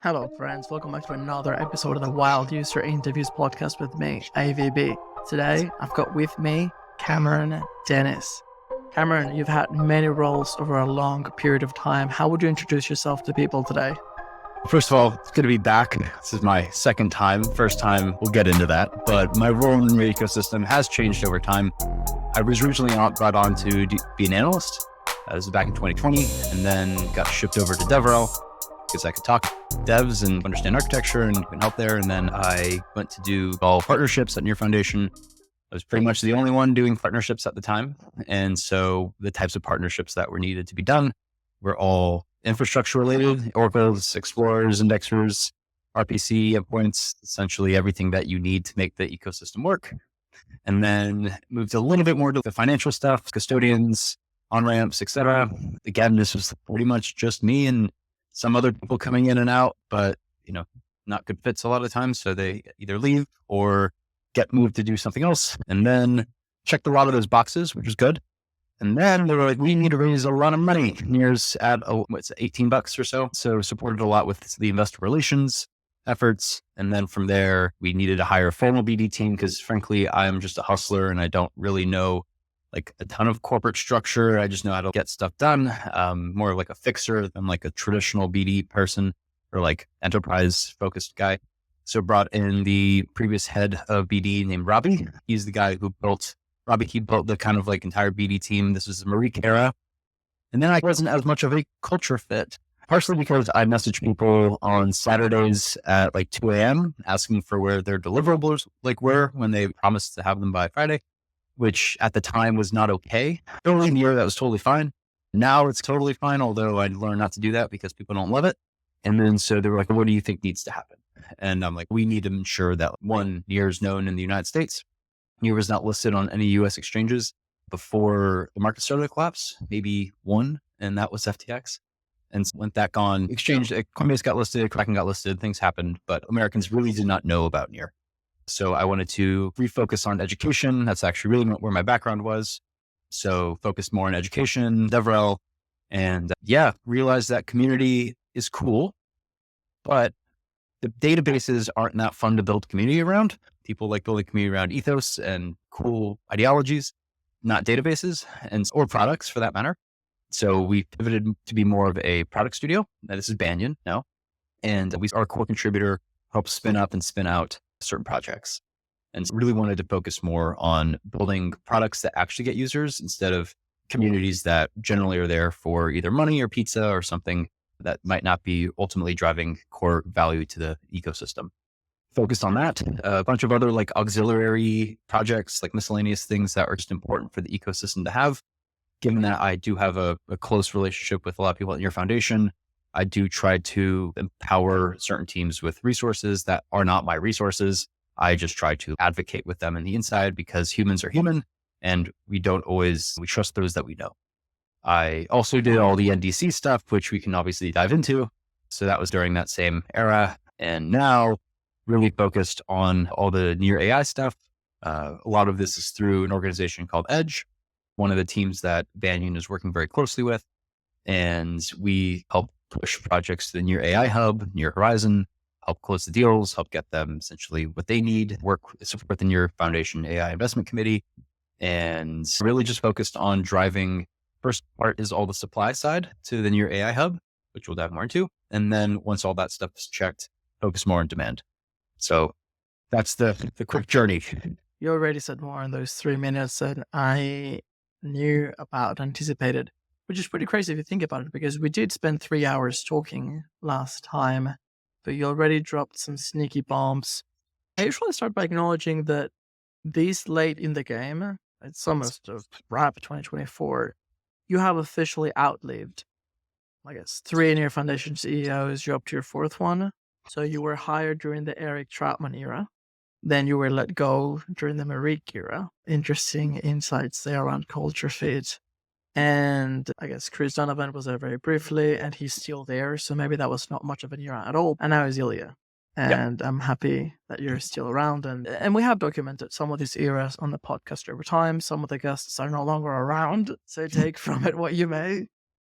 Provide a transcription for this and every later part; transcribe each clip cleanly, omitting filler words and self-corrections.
Hello, friends. Welcome back to another episode of the Wild User Interviews podcast with me, AVB. Today, I've got with me Cameron Dennis. Cameron, you've had many roles over a long period of time. How would you introduce yourself to people today? First of all, it's good to be back. This is my second time. First time, we'll get into that. But my role in the ecosystem has changed over time. I was originally brought on to be an analyst. This was back in 2020, and then got shipped over to DevRel because I could talk to devs and understand architecture and can help there. And then I went to do all partnerships at Near Foundation. I was pretty much the only one doing partnerships at the time. And so the types of partnerships that were needed to be done were all infrastructure related, oracles, explorers, indexers, RPC, endpoints, essentially everything that you need to make the ecosystem work. And then moved a little bit more to the financial stuff, custodians, on-ramps, etc. Again, this was pretty much just me and some other people coming in and out, but not good fits a lot of times. So they either leave or get moved to do something else. And then checked a lot of those boxes, which was good. And then they were like, we need to raise a lot of money. Near's at $18 or so. So supported a lot with the investor relations efforts. And then from there, we needed to hire a formal BD team because frankly, I'm just a hustler and I don't really know like a ton of corporate structure. I just know how to get stuff done. More like a fixer than like a traditional BD person or like enterprise focused guy. So brought in the previous head of BD named Robbie. He's the guy who built he built the kind of like entire BD team. This was the Marik era. And then I wasn't as much of a culture fit, partially because I messaged people on Saturdays at like 2 a.m. asking for where their deliverables were when they promised to have them by Friday, which at the time was not okay. Early in the year, that was totally fine. Now it's totally fine, although I learned not to do that because people don't love it. And then so they were like, what do you think needs to happen? And I'm like, we need to ensure that one, Near is known in the United States. Near was not listed on any US exchanges before the market started to collapse, maybe one, and that was FTX. And so when that gone, Coinbase got listed, Kraken got listed, things happened, but Americans really did not know about Near. So I wanted to refocus on education. That's actually really where my background was. So focused more on education, DevRel, and realized that community is cool, but the databases aren't that fun to build community around. People like building community around ethos and cool ideologies, not databases or products for that matter. So we pivoted to be more of a product studio. Now, this is Banyan now. And our core contributor helps spin up and spin out certain projects. And so really wanted to focus more on building products that actually get users instead of communities that generally are there for either money or pizza or something that might not be ultimately driving core value to the ecosystem. Focused on that, a bunch of other like auxiliary projects, like miscellaneous things that are just important for the ecosystem to have. Given that I do have a close relationship with a lot of people at Near Foundation, I do try to empower certain teams with resources that are not my resources. I just try to advocate with them in the inside because humans are human and we trust those that we know. I also did all the NDC stuff, which we can obviously dive into. So that was during that same era. And now really focused on all the Near AI stuff. A lot of this is through an organization called Edge, one of the teams that Banyan is working very closely with. And we help push projects to the Near AI Hub, Near Horizon, help close the deals, help get them essentially what they need, support the Near Foundation AI Investment Committee, and really just focused on driving. First part is all the supply side to the Near AI Hub, which we'll dive more into. And then once all that stuff is checked, focus more on demand. So that's the quick journey. You already said more in those 3 minutes than I knew about, anticipated, which is pretty crazy if you think about it, because we did spend 3 hours talking last time, but you already dropped some sneaky bombs. I usually start by acknowledging that this late in the game, it's almost a wrap 2024, you have officially outlived, I guess, 3 Near Foundation CEOs. You're up to your 4th one. So you were hired during the Eric Troutman era. Then you were let go during the Marik era. Interesting insights there around culture fit. And I guess Chris Donovan was there very briefly, and he's still there. So maybe that was not much of an era at all. And now is Ilya. And I'm happy that you're still around. And we have documented some of these eras on the podcast over time. Some of the guests are no longer around, so take from it what you may.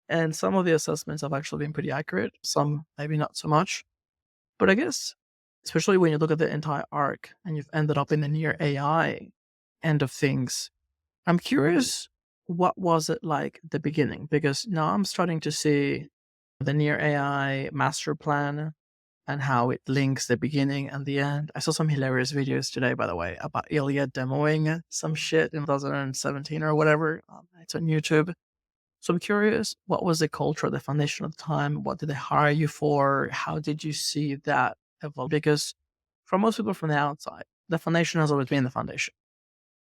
And some of the assessments have actually been pretty accurate. Some maybe not so much. But I guess, especially when you look at the entire arc and you've ended up in the near AI end of things, I'm curious, what was it like at the beginning? Because now I'm starting to see the near AI master plan and how it links the beginning and the end. I saw some hilarious videos today, by the way, about Ilya demoing some shit in 2017 or whatever. It's on YouTube. So I'm curious, what was the culture, the foundation of the time? What did they hire you for? How did you see that evolve? Because for most people from the outside, the foundation has always been the foundation.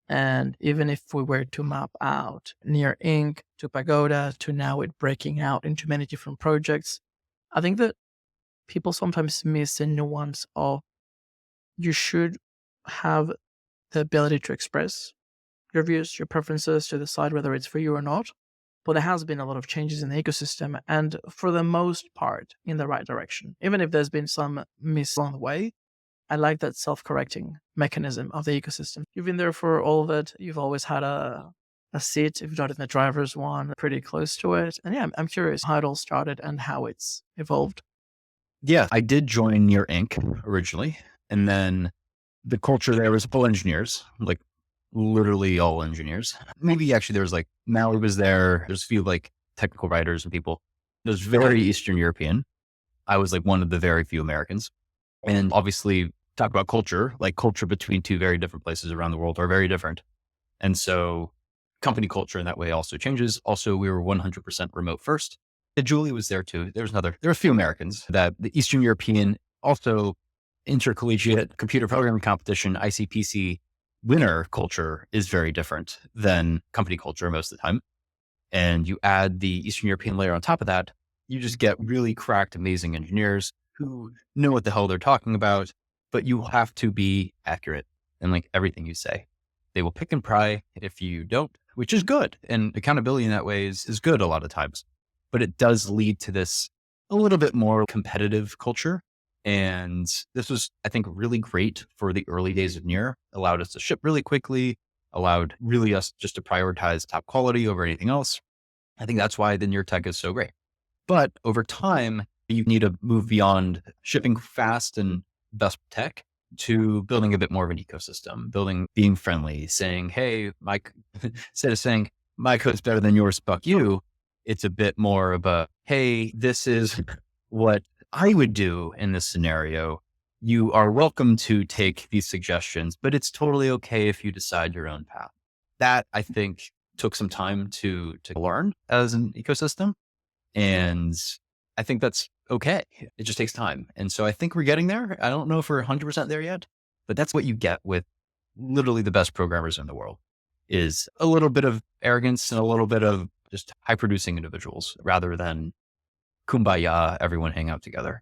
And even if we were to map out near Inc. to Pagoda to now it breaking out into many different projects, I think that people sometimes miss the nuance of you should have the ability to express your views, your preferences, to decide whether it's for you or not. But there has been a lot of changes in the ecosystem, and for the most part, in the right direction. Even if there's been some miss along the way, I like that self-correcting mechanism of the ecosystem. You've been there for all of it. You've always had a seat, if not in the driver's one, pretty close to it. And yeah, I'm curious how it all started and how it's evolved. Yeah, I did join Near Inc. originally. And then the culture there was full engineers, like literally all engineers. Maybe actually there was like Mallory was there. There's a few like technical writers and people. It was very Eastern European. I was like one of the very few Americans. And obviously talk about culture, like culture between two very different places around the world are very different. And so company culture in that way also changes. Also, we were 100% remote first. And Julie was there too. There were a few Americans that the Eastern European, also intercollegiate computer programming competition, ICPC winner culture is very different than company culture most of the time. And you add the Eastern European layer on top of that, you just get really cracked, amazing engineers who know what the hell they're talking about, but you have to be accurate in like everything you say. They will pick and pry if you don't, which is good. And accountability in that way is good a lot of times, but it does lead to this a little bit more competitive culture. And this was, I think, really great for the early days of Near, allowed us to ship really quickly, allowed really us just to prioritize top quality over anything else. I think that's why the Near tech is so great. But over time, you need to move beyond shipping fast and best tech to building a bit more of an ecosystem, being friendly, saying, hey, Mike, instead of saying, my code's better than yours, fuck you, it's a bit more of a, hey, this is what I would do in this scenario. You are welcome to take these suggestions, but it's totally okay if you decide your own path. That I think took some time to learn as an ecosystem. And I think that's okay. It just takes time. And so I think we're getting there. I don't know if we're 100% there yet, but that's what you get with literally the best programmers in the world, is a little bit of arrogance and a little bit of just high producing individuals rather than kumbaya, everyone hang out together.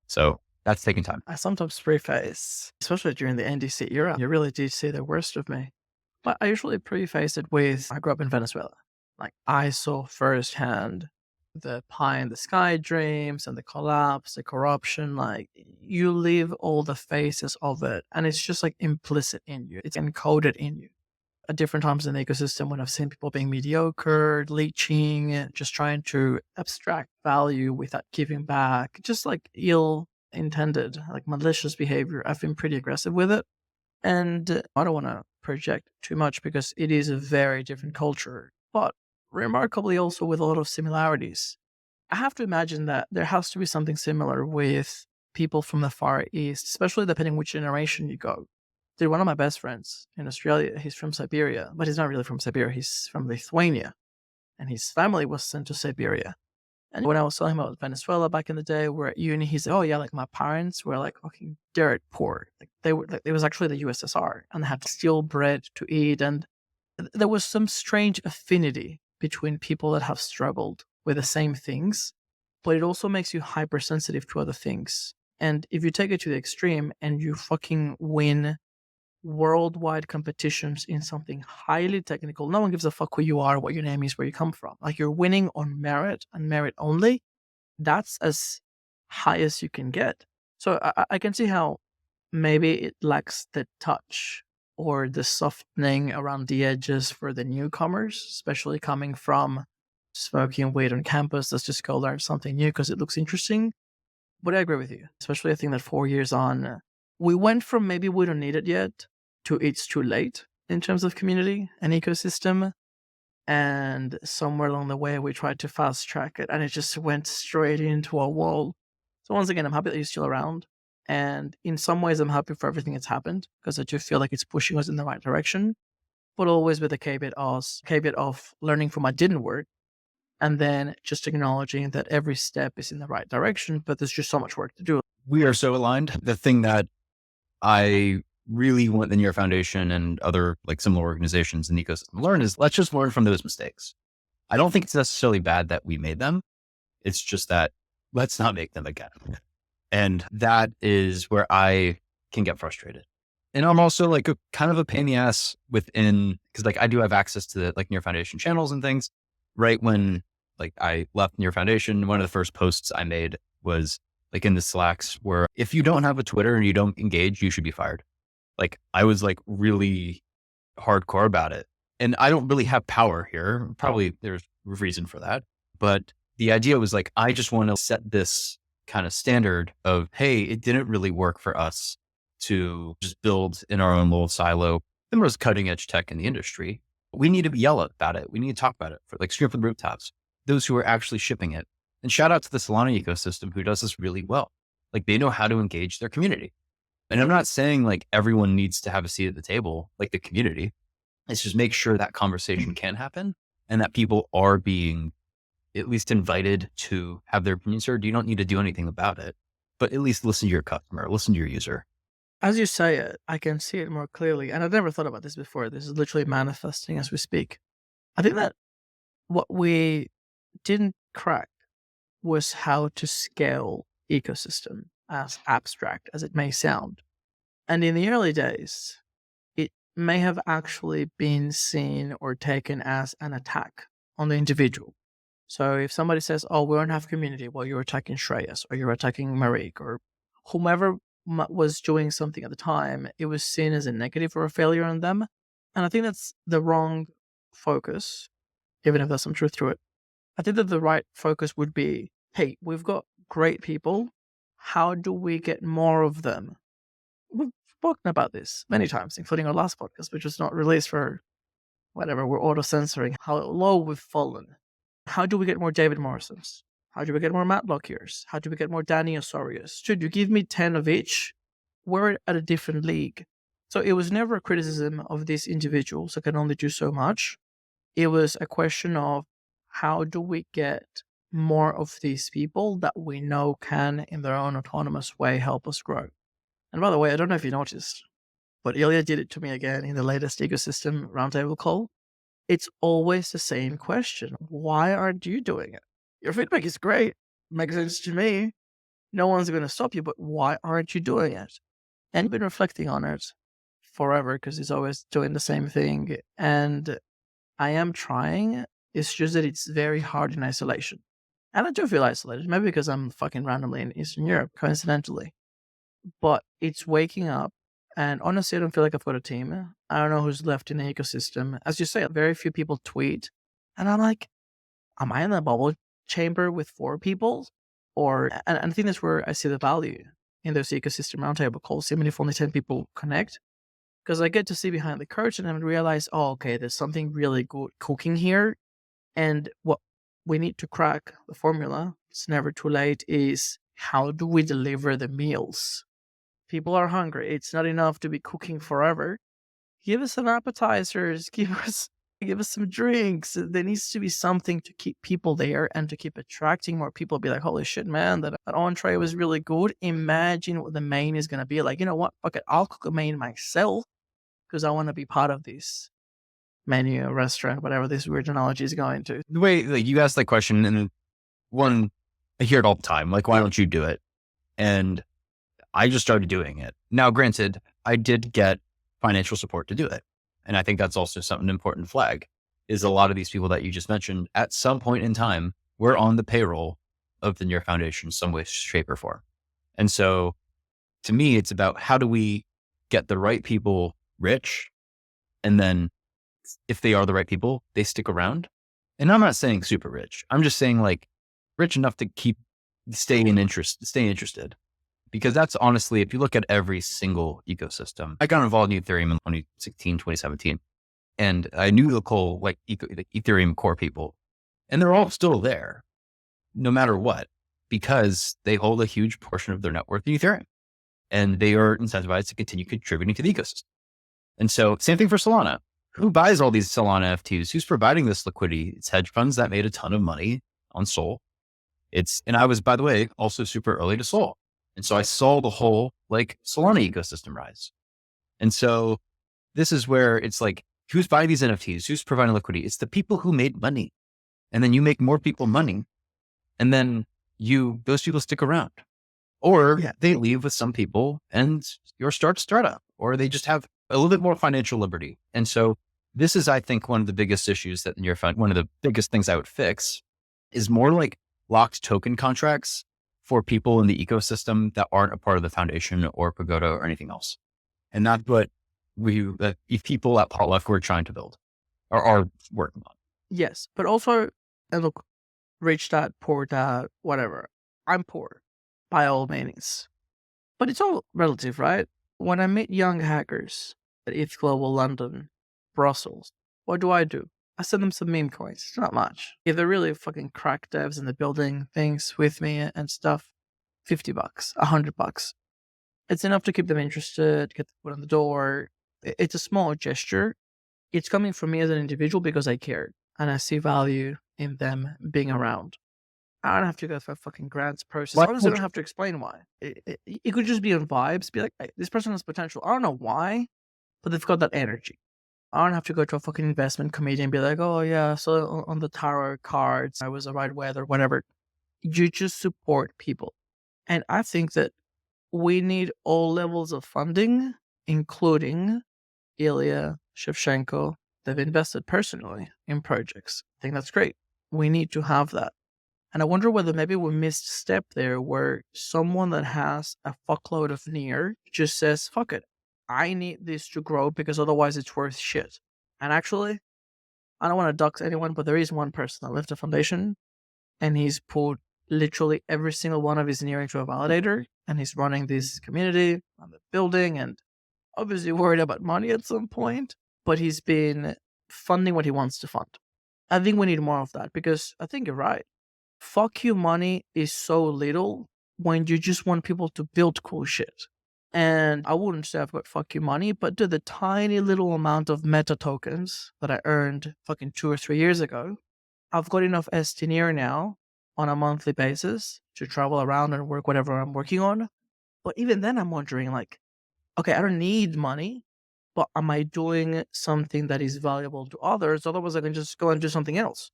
So that's taking time. I sometimes preface, especially during the NDC era, you really do see the worst of me. But I usually preface it with, I grew up in Venezuela. Like, I saw firsthand the pie in the sky dreams and the collapse, the corruption. Like, you live all the phases of it, and it's just like implicit in you. It's encoded in you. At different times in the ecosystem, when I've seen people being mediocre, leeching, just trying to abstract value without giving back, just like ill intended, like malicious behavior, I've been pretty aggressive with it. And I don't want to project too much because it is a very different culture, but remarkably also with a lot of similarities. I have to imagine that there has to be something similar with people from the Far East, especially depending which generation you go. Dude, one of my best friends in Australia, he's from Siberia, but he's not really from Siberia. He's from Lithuania, and his family was sent to Siberia. And when I was telling him about Venezuela back in the day, we're at uni, he said, "Oh yeah, like my parents were like fucking dirt poor. Like they were, like it was actually the USSR, and they had to steal bread to eat." And there was some strange affinity between people that have struggled with the same things, but it also makes you hypersensitive to other things. And if you take it to the extreme and you fucking win worldwide competitions in something highly technical, no one gives a fuck who you are, what your name is, where you come from. Like, you're winning on merit and merit only. That's as high as you can get. So I can see how maybe it lacks the touch or the softening around the edges for the newcomers, especially coming from smoking weed on campus. Let's just go learn something new because it looks interesting. But I agree with you, especially I think that 4 years on, we went from maybe we don't need it yet to it's too late in terms of community and ecosystem. And somewhere along the way, we tried to fast track it and it just went straight into a wall. So once again, I'm happy that you're still around. And in some ways, I'm happy for everything that's happened because I do feel like it's pushing us in the right direction, but always with a caveat of learning from what didn't work and then just acknowledging that every step is in the right direction, but there's just so much work to do. We are so aligned. The thing that I really want the Near Foundation and other like similar organizations in the ecosystem learn is let's just learn from those mistakes. I don't think it's necessarily bad that we made them. It's just that let's not make them again. And that is where I can get frustrated. And I'm also like a kind of a pain in the ass within, because like I do have access to the like Near Foundation channels and things. Right when like I left Near Foundation, one of the first posts I made was like in the Slacks where if you don't have a Twitter and you don't engage, you should be fired. Like I was like really hardcore about it. And I don't really have power here. Probably there's a reason for that. But the idea was like, I just want to set this kind of standard of, hey, it didn't really work for us to just build in our own little silo the most cutting edge tech in the industry. We need to yell about it. We need to talk about it for like scream from the rooftops, those who are actually shipping it. And shout out to the Solana ecosystem who does this really well. Like they know how to engage their community. And I'm not saying like everyone needs to have a seat at the table, like the community. It's just make sure that conversation can happen and that people are being at least invited to have their opinions heard. You don't need to do anything about it, but at least listen to your customer, listen to your user. As you say it, I can see it more clearly. And I've never thought about this before. This is literally manifesting as we speak. I think that what we didn't crack was how to scale ecosystem, as abstract as it may sound. And in the early days, it may have actually been seen or taken as an attack on the individual. So if somebody says, oh, we don't have community, well, you're attacking Shreyas or you're attacking Marik or whomever was doing something at the time, it was seen as a negative or a failure on them. And I think that's the wrong focus, even if there's some truth to it. I think that the right focus would be, hey, we've got great people. How do we get more of them? We've spoken about this many times, including our last podcast, which was not released for whatever, we're auto-censoring how low we've fallen. How do we get more David Morrisons? How do we get more Matt Lockyers? How do we get more Danny Osorius? Should you give me 10 of each? We're at a different league. So it was never a criticism of these individuals that can only do so much. It was a question of how do we get more of these people that we know can, in their own autonomous way, help us grow. And by the way, I don't know if you noticed, but Ilya did it to me again in the latest ecosystem roundtable call. It's always the same question. Why aren't you doing it? Your feedback is great. Makes sense to me. No one's going to stop you, but why aren't you doing it? And I've been reflecting on it forever because he's always doing the same thing. And I am trying. It's just that it's very hard in isolation. And I do feel isolated, maybe because I'm fucking randomly in Eastern Europe, coincidentally. But it's waking up. And honestly, I don't feel like I've got a team. I don't know who's left in the ecosystem. As you say, very few people tweet. And I'm like, am I in a bubble chamber with 4 people? And I think that's where I see the value in those ecosystem roundtable calls, even if only 10 people connect. Because I get to see behind the curtain and realize, oh, okay, there's something really good cooking here. And what we need to crack the formula, it's never too late, is how do we deliver the meals? People are hungry. It's not enough to be cooking forever. Give us some appetizers. Give us some drinks. There needs to be something to keep people there and to keep attracting more people. Be like, holy shit, man, that entree was really good. Imagine what the main is going to be like. You know what? Fuck it. I'll cook a main myself because I want to be part of this menu, restaurant, whatever this weird analogy is going to. The way like you asked that question, and one, I hear it all the time. Like, why don't you do it? And I just started doing it. Now, granted, I did get financial support to do it. And I think that's also something important to flag is a lot of these people that you just mentioned at some point in time were on the payroll of the Near Foundation, some way, shape or form. And so to me, it's about how do we get the right people rich? And then if they are the right people, they stick around. And I'm not saying super rich. I'm just saying like rich enough to keep stay interested. Because that's honestly, if you look at every single ecosystem, I got involved in Ethereum in 2016, 2017, and I knew the whole the Ethereum core people, and they're all still there no matter what, because they hold a huge portion of their net worth in Ethereum and they are incentivized to continue contributing to the ecosystem. And so same thing for Solana. Who buys all these Solana NFTs? Who's providing this liquidity? It's hedge funds that made a ton of money on Sol. And I was, by the way, also super early to Sol. And so I saw the whole Solana ecosystem rise. And so this is where it's like, who's buying these NFTs? Who's providing liquidity? It's the people who made money. And then you make more people money. And then those people stick around. Or they leave with some people and your startup, or they just have a little bit more financial liberty. And so this is, I think, one of the biggest issues that one of the biggest things I would fix is more like locked token contracts for people in the ecosystem that aren't a part of the foundation or Pagoda or anything else. And that's what people at Potluck were trying to build or are working on. Yes, but also, and look, rich dad, poor dad, whatever. I'm poor by all means, but it's all relative, right? When I meet young hackers at ETH Global London, Brussels, what do? I send them some Memecoins. It's not much. If they're really fucking crack devs and they're building things with me and stuff, $50, $100. It's enough to keep them interested, get the foot on the door. It's a small gesture. It's coming from me as an individual because I care and I see value in them being around. I don't have to go through a fucking grants process. I honestly don't have to explain why. It could just be on vibes. Be like, hey, this person has potential. I don't know why, but they've got that energy. I don't have to go to a fucking investment committee and be like, oh yeah, so on the tarot cards, I was the right weather, whatever. You just support people. And I think that we need all levels of funding, including Ilya, Shevchenko. They've invested personally in projects. I think that's great. We need to have that. And I wonder whether maybe we missed a step there where someone that has a fuckload of NEAR just says, fuck it, I need this to grow because otherwise it's worth shit. And actually, I don't want to dox anyone, but there is one person that left a foundation and he's put literally every single one of his NEAR into a validator and he's running this community on the building and obviously worried about money at some point, but he's been funding what he wants to fund. I think we need more of that because I think you're right. Fuck you money is so little when you just want people to build cool shit. And I wouldn't say I've got fuck you money, but to the tiny little amount of meta tokens that I earned fucking 2 or 3 years ago, I've got enough STNear now on a monthly basis to travel around and work whatever I'm working on. But even then I'm wondering okay, I don't need money, but am I doing something that is valuable to others? Otherwise I can just go and do something else.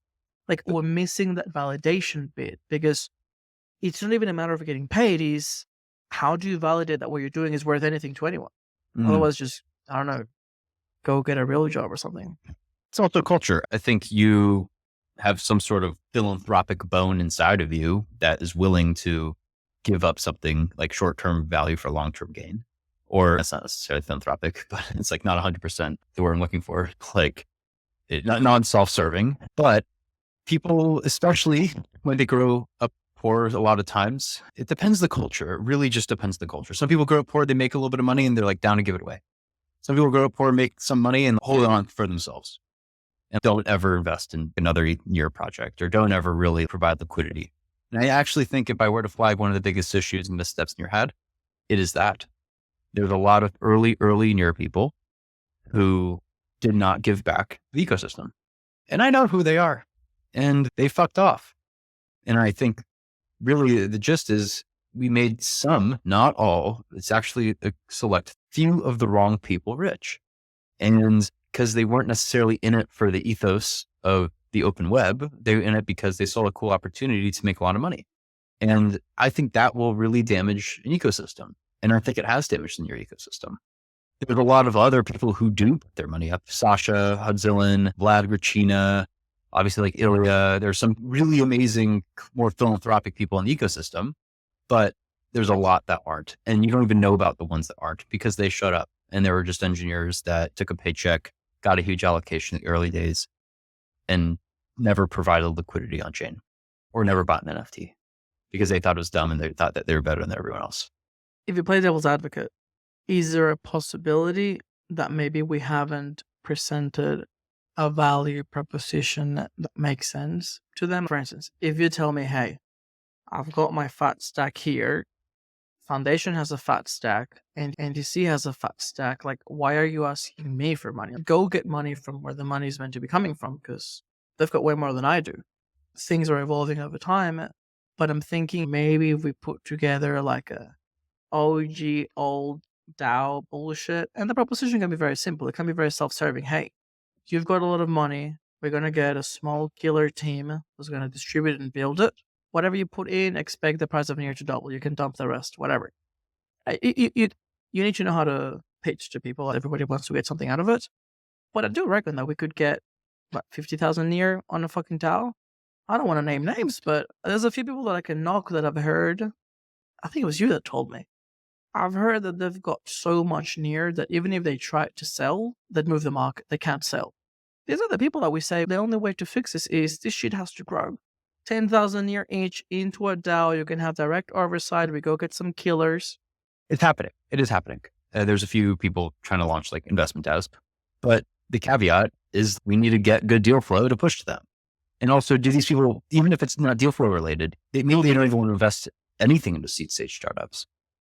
We're missing that validation bit because it's not even a matter of getting paid. Is how do you validate that what you're doing is worth anything to anyone? Otherwise, just, I don't know, go get a real job or something. It's also culture. I think you have some sort of philanthropic bone inside of you that is willing to give up something like short-term value for long-term gain. Or it's not necessarily philanthropic, but it's not 100% the word I'm looking for. Not non-self-serving, but people, especially when they grow up poor, a lot of times, it depends the culture. It really just depends the culture. Some people grow up poor, they make a little bit of money and they're down to give it away. Some people grow up poor, make some money and hold it on for themselves and don't ever invest in another NEAR project or don't ever really provide liquidity. And I actually think if I were to flag one of the biggest issues and missteps in your head, it is that there's a lot of early NEAR people who did not give back the ecosystem. And I know who they are. And they fucked off. And I think really the gist is we made some, not all, it's actually a select few of the wrong people rich. And because they weren't necessarily in it for the ethos of the open web, they were in it because they saw a cool opportunity to make a lot of money. And I think that will really damage an ecosystem. And I think it has damaged in your ecosystem. There's a lot of other people who do put their money up. Sasha, Hudzilin, Vlad Grachina, obviously Ilya. There's some really amazing, more philanthropic people in the ecosystem, but there's a lot that aren't. And you don't even know about the ones that aren't because they showed up and they were just engineers that took a paycheck, got a huge allocation in the early days and never provided liquidity on chain or never bought an NFT. because they thought it was dumb and they thought that they were better than everyone else. If you play devil's advocate, is there a possibility that maybe we haven't presented a value proposition that makes sense to them? For instance, if you tell me, hey, I've got my fat stack here, Foundation has a fat stack, and NTC has a fat stack, like, why are you asking me for money? Go get money from where the money is meant to be coming from, because they've got way more than I do. Things are evolving over time, but I'm thinking maybe if we put together like a OG old DAO bullshit, and the proposition can be very simple. It can be very self-serving. Hey, you've got a lot of money. We're going to get a small killer team who's going to distribute it and build it. Whatever you put in, expect the price of near to double. You can dump the rest, whatever. You need to know how to pitch to people. Everybody wants to get something out of it. But I do reckon that we could get, 50,000 near on a fucking DAO. I don't want to name names, but there's a few people that I can knock that I've heard. I think it was you that told me. I've heard that they've got so much near that even if they try to sell, they'd move the market. They can't sell. These are the people that we say the only way to fix this shit has to grow. 10,000 near each into a DAO. You can have direct oversight. We go get some killers. It's happening. It is happening. There's a few people trying to launch like investment DAOs, but the caveat is we need to get good deal flow to push to them. And also, do these people, even if it's not deal flow related, maybe they don't even want to invest anything into seed stage startups.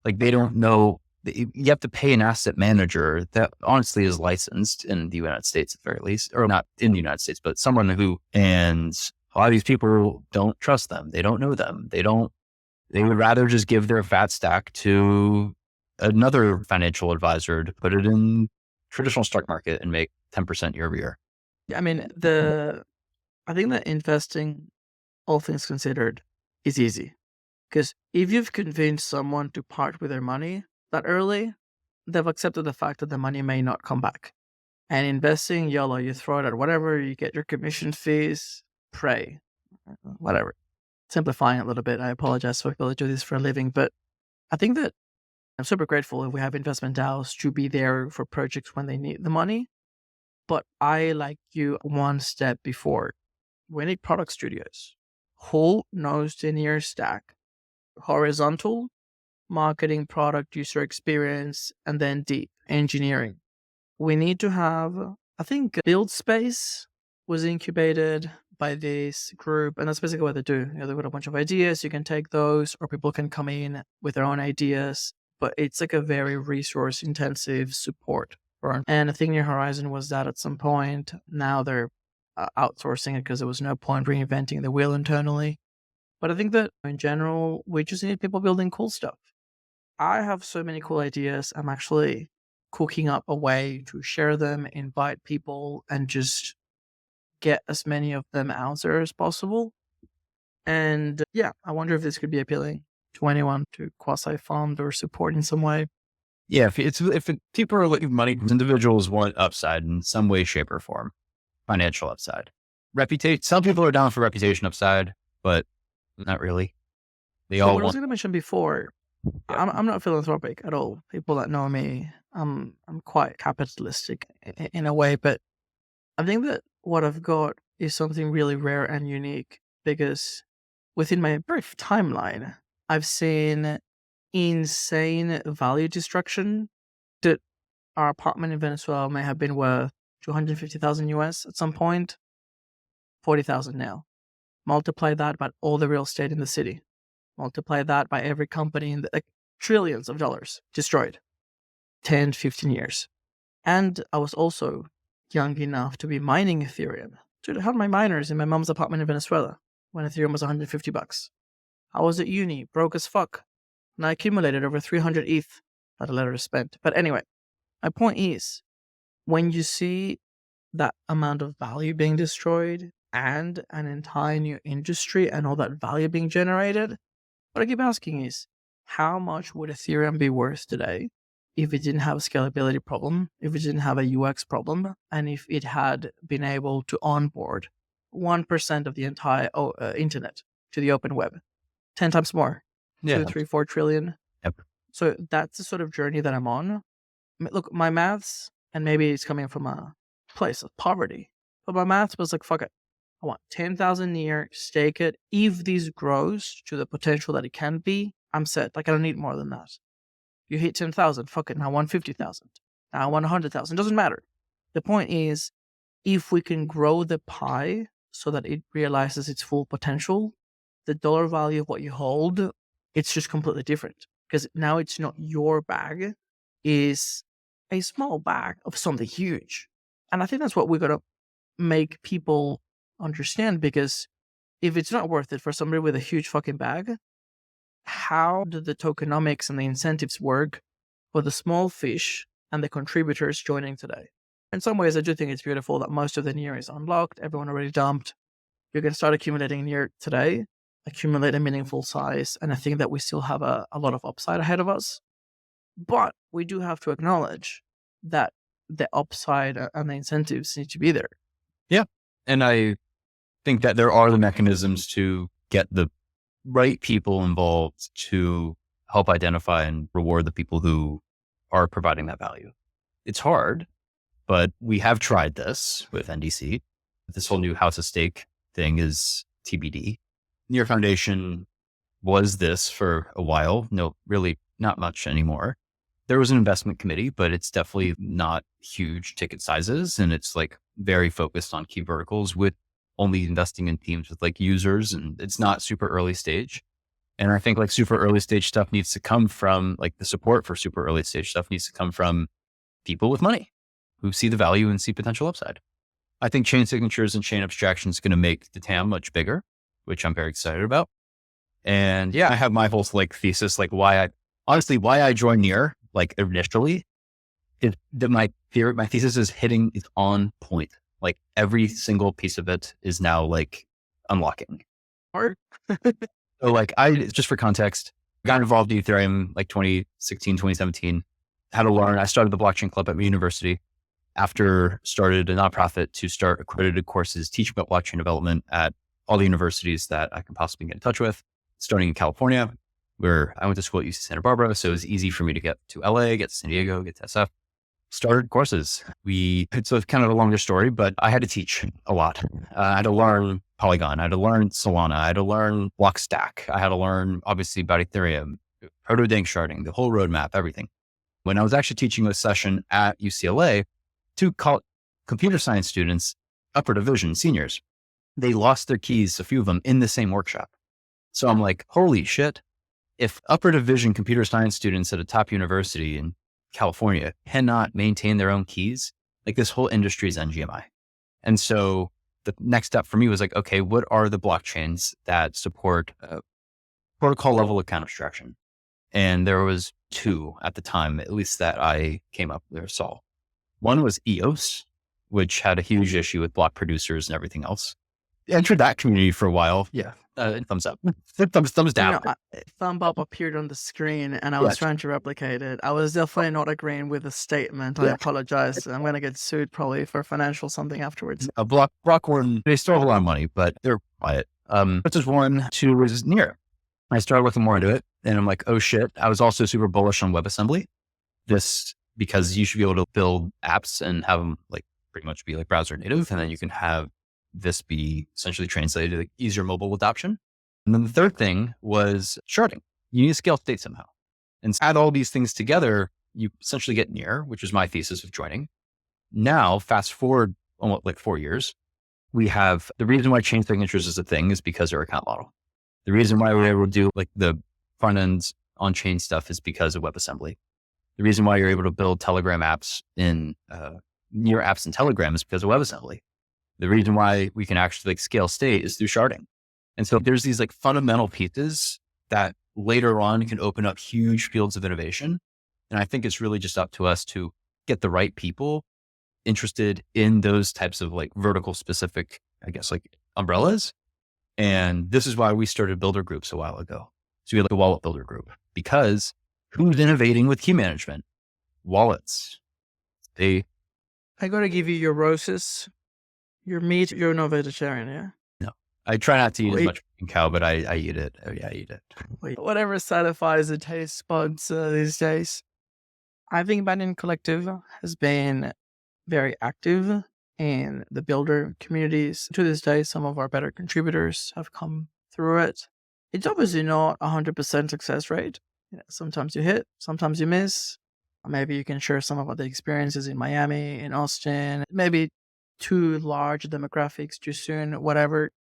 Like they don't know, you have to pay an asset manager that honestly is licensed in the United States at the very least, or not in the United States, but someone who, and a lot of these people don't trust them. They don't know them. They would rather just give their fat stack to another financial advisor to put it in traditional stock market and make 10% year over year. Yeah, I mean, I think that investing, all things considered, is easy. Because if you've convinced someone to part with their money that early, they've accepted the fact that the money may not come back. And investing, YOLO, you throw it at whatever, you get your commission fees, pray, whatever. Simplifying it a little bit, I apologize for people that do this for a living, but I think that I'm super grateful if we have investment DAOs to be there for projects when they need the money. But I, like you, one step before. We need product studios. Who knows the near stack? Horizontal, marketing, product, user experience, and then deep engineering. We need to have, I think, Build Space was incubated by this group, and that's basically what they do. They've got a bunch of ideas. You can take those, or people can come in with their own ideas, but it's like a very resource intensive support burn. And I think New Horizon was that at some point. Now they're outsourcing it because there was no point reinventing the wheel internally. But I think that in general, we just need people building cool stuff. I have so many cool ideas. I'm actually cooking up a way to share them, invite people, and just get as many of them out there as possible. And yeah, I wonder if this could be appealing to anyone to quasi-fund or support in some way. Yeah, if people are looking for money, individuals want upside in some way, shape, or form, financial upside. Reputation. Some people are down for reputation upside, but not really. They all What I was want. going to mention before, Yeah. I'm not philanthropic at all. People that know me, I'm quite capitalistic in a way, but I think that what I've got is something really rare and unique because within my brief timeline, I've seen insane value destruction. That our apartment in Venezuela may have been worth 250,000 US at some point, 40,000 now. Multiply that by all the real estate in the city. Multiply that by every company in the trillions of dollars destroyed. 10, 15 years. And I was also young enough to be mining Ethereum. Dude, I had my miners in my mom's apartment in Venezuela when Ethereum was $150. I was at uni, broke as fuck, and I accumulated over 300 ETH that I later spent. But anyway, my point is, when you see that amount of value being destroyed and an entire new industry and all that value being generated, what I keep asking is, how much would Ethereum be worth today if it didn't have a scalability problem, if it didn't have a UX problem, and if it had been able to onboard 1% of the entire internet to the open web? 10 times more. Yeah. 2, 3, 4 trillion. Yep. So that's the sort of journey that I'm on. Look, my maths, and maybe it's coming from a place of poverty, but my maths was like, fuck it. I want 10,000 near, stake it. If this grows to the potential that it can be, I'm set. Like, I don't need more than that. You hit 10,000, fuck it. Now I want 50,000. Now I want 100,000. Doesn't matter. The point is, if we can grow the pie so that it realizes its full potential, the dollar value of what you hold, it's just completely different. Because now it's not your bag, is a small bag of something huge. And I think that's what we're going to make people understand, because if it's not worth it for somebody with a huge fucking bag, how do the tokenomics and the incentives work for the small fish and the contributors joining today? In some ways, I do think it's beautiful that most of the near is unlocked. Everyone already dumped. You're going to start accumulating near today, accumulate a meaningful size. And I think that we still have a lot of upside ahead of us. But we do have to acknowledge that the upside and the incentives need to be there. Yeah. And I think that there are the mechanisms to get the right people involved to help identify and reward the people who are providing that value. It's hard, but we have tried this with NDC. This whole new House of Stake thing is TBD. Near Foundation was this for a while. No, really not much anymore. There was an investment committee, but it's definitely not huge ticket sizes. And it's like very focused on key verticals with only investing in teams with like users. And it's not super early stage. And I think like super early stage stuff needs to come from like the support for super early stage stuff needs to come from people with money who see the value and see potential upside. I think chain signatures and chain abstraction is going to make the TAM much bigger, which I'm very excited about. And yeah, I have my whole like thesis, like why I joined Near, like initially, is that my thesis is on point. Like every single piece of it is now like unlocking. Or So like just for context, got involved in Ethereum like 2016, 2017, had to learn. I started the blockchain club at my university after started a nonprofit to start accredited courses teaching about blockchain development at all the universities that I can possibly get in touch with, starting in California, where I went to school at UC Santa Barbara. So it was easy for me to get to LA, get to San Diego, get to SF. Started courses. So it's kind of a longer story, but I had to teach a lot. I had to learn Polygon. I had to learn Solana. I had to learn Blockstack. I had to learn obviously about Ethereum, proto-dank sharding, the whole roadmap, everything. When I was actually teaching a session at UCLA to computer science students, upper division seniors, they lost their keys, a few of them in the same workshop. So I'm like, holy shit. If upper division computer science students at a top university in California cannot maintain their own keys, like this whole industry is NGMI. And so the next step for me was like, okay, what are the blockchains that support protocol level account abstraction? And there was two at the time, at least that I came up with or saw. One was EOS, which had a huge issue with block producers and everything else. Entered that community for a while. Yeah. Thumbs up. Thumbs down. Thumb up appeared on the screen and I was trying to replicate it. I was definitely not agreeing with the statement. I apologize. I'm going to get sued probably for financial something afterwards. Blockhorn, they still have a lot of money, but they're quiet. Which is one, two was Near. I started looking more into it and I'm like, oh shit. I was also super bullish on WebAssembly. This, because you should be able to build apps and have them like pretty much be like browser native. And then you can have this be essentially translated to like easier mobile adoption. And then the third thing was sharding. You need to scale state somehow. And add all these things together, you essentially get Near, which is my thesis of joining. Now, fast forward almost like 4 years, we have the reason why chain signatures is a thing is because of our account model. The reason why we're able to do like the front end on chain stuff is because of WebAssembly. The reason why you're able to build Telegram apps in Near apps in Telegram is because of WebAssembly. The reason why we can actually like scale state is through sharding. And so there's these like fundamental pieces that later on can open up huge fields of innovation. And I think it's really just up to us to get the right people interested in those types of like vertical specific, I guess, like umbrellas. And this is why we started builder groups a while ago. So we had like a wallet builder group, because who's innovating with key management? Wallets. I got to give you your roses. Your meat, you're no vegetarian, yeah? No. I try not to eat as much cow, but I eat it. Oh yeah, I eat it. Whatever satisfies the taste buds these days. I think Banyan Collective has been very active in the builder communities. To this day, some of our better contributors have come through it. It's obviously not 100% success rate. Sometimes you hit, sometimes you miss. Maybe you can share some of the experiences in Miami, in Austin, maybe too large demographics too soon, whatever.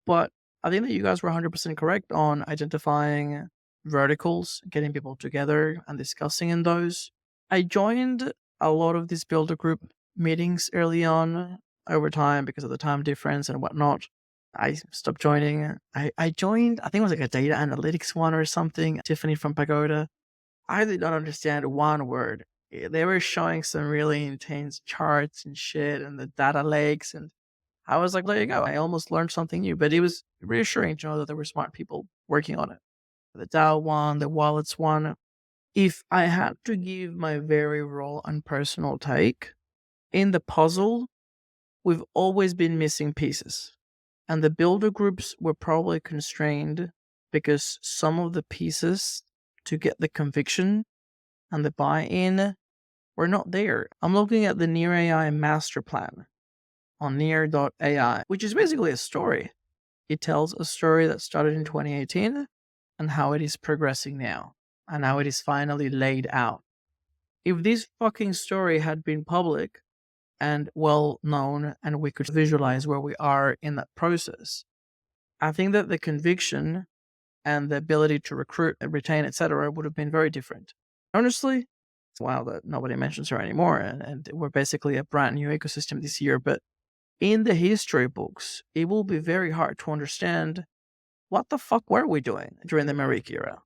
But I think that you guys were 100% correct on identifying verticals, getting people together and discussing in those. I joined a lot of these builder group meetings early on. Over time, because of the time difference and whatnot, I stopped joining. I joined, I think it was like a data analytics one or something, Tiffany from Pagoda. I did not understand one word. They were showing some really intense charts and shit and the data lakes. And I was like, there you go. I almost learned something new, but it was reassuring to know that there were smart people working on it. The DAO one, the wallets one. If I had to give my very raw and personal take, in the puzzle, we've always been missing pieces. And the builder groups were probably constrained because some of the pieces to get the conviction and the buy-in were not there. I'm looking at the Near AI master plan on near.ai, which is basically a story. It tells a story that started in 2018 and how it is progressing now and how it is finally laid out. If this fucking story had been public and well known and we could visualize where we are in that process, I think that the conviction and the ability to recruit and retain, etc., would have been very different. Honestly, it's wild that nobody mentions her anymore, and we're basically a brand new ecosystem this year. But in the history books, it will be very hard to understand what the fuck were we doing during the Marik era.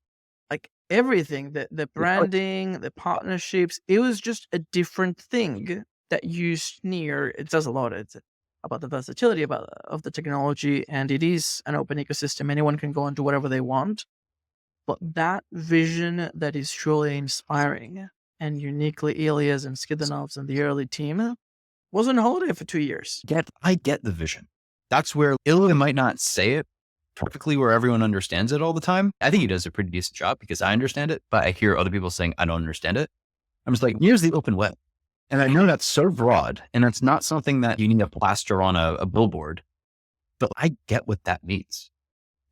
Like everything, the branding, the partnerships, it was just a different thing that used Near. It does a lot. It's about the versatility of the technology, and it is an open ecosystem. Anyone can go and do whatever they want. But that vision that is truly inspiring and uniquely Ilias and Skidanovs and the early team was on holiday for 2 years. I get the vision. That's where Ilya might not say it perfectly where everyone understands it all the time. I think he does a pretty decent job because I understand it, but I hear other people saying, I don't understand it. I'm just like, here's the open web. And I know that's so broad and it's not something that you need to plaster on a billboard, but I get what that means.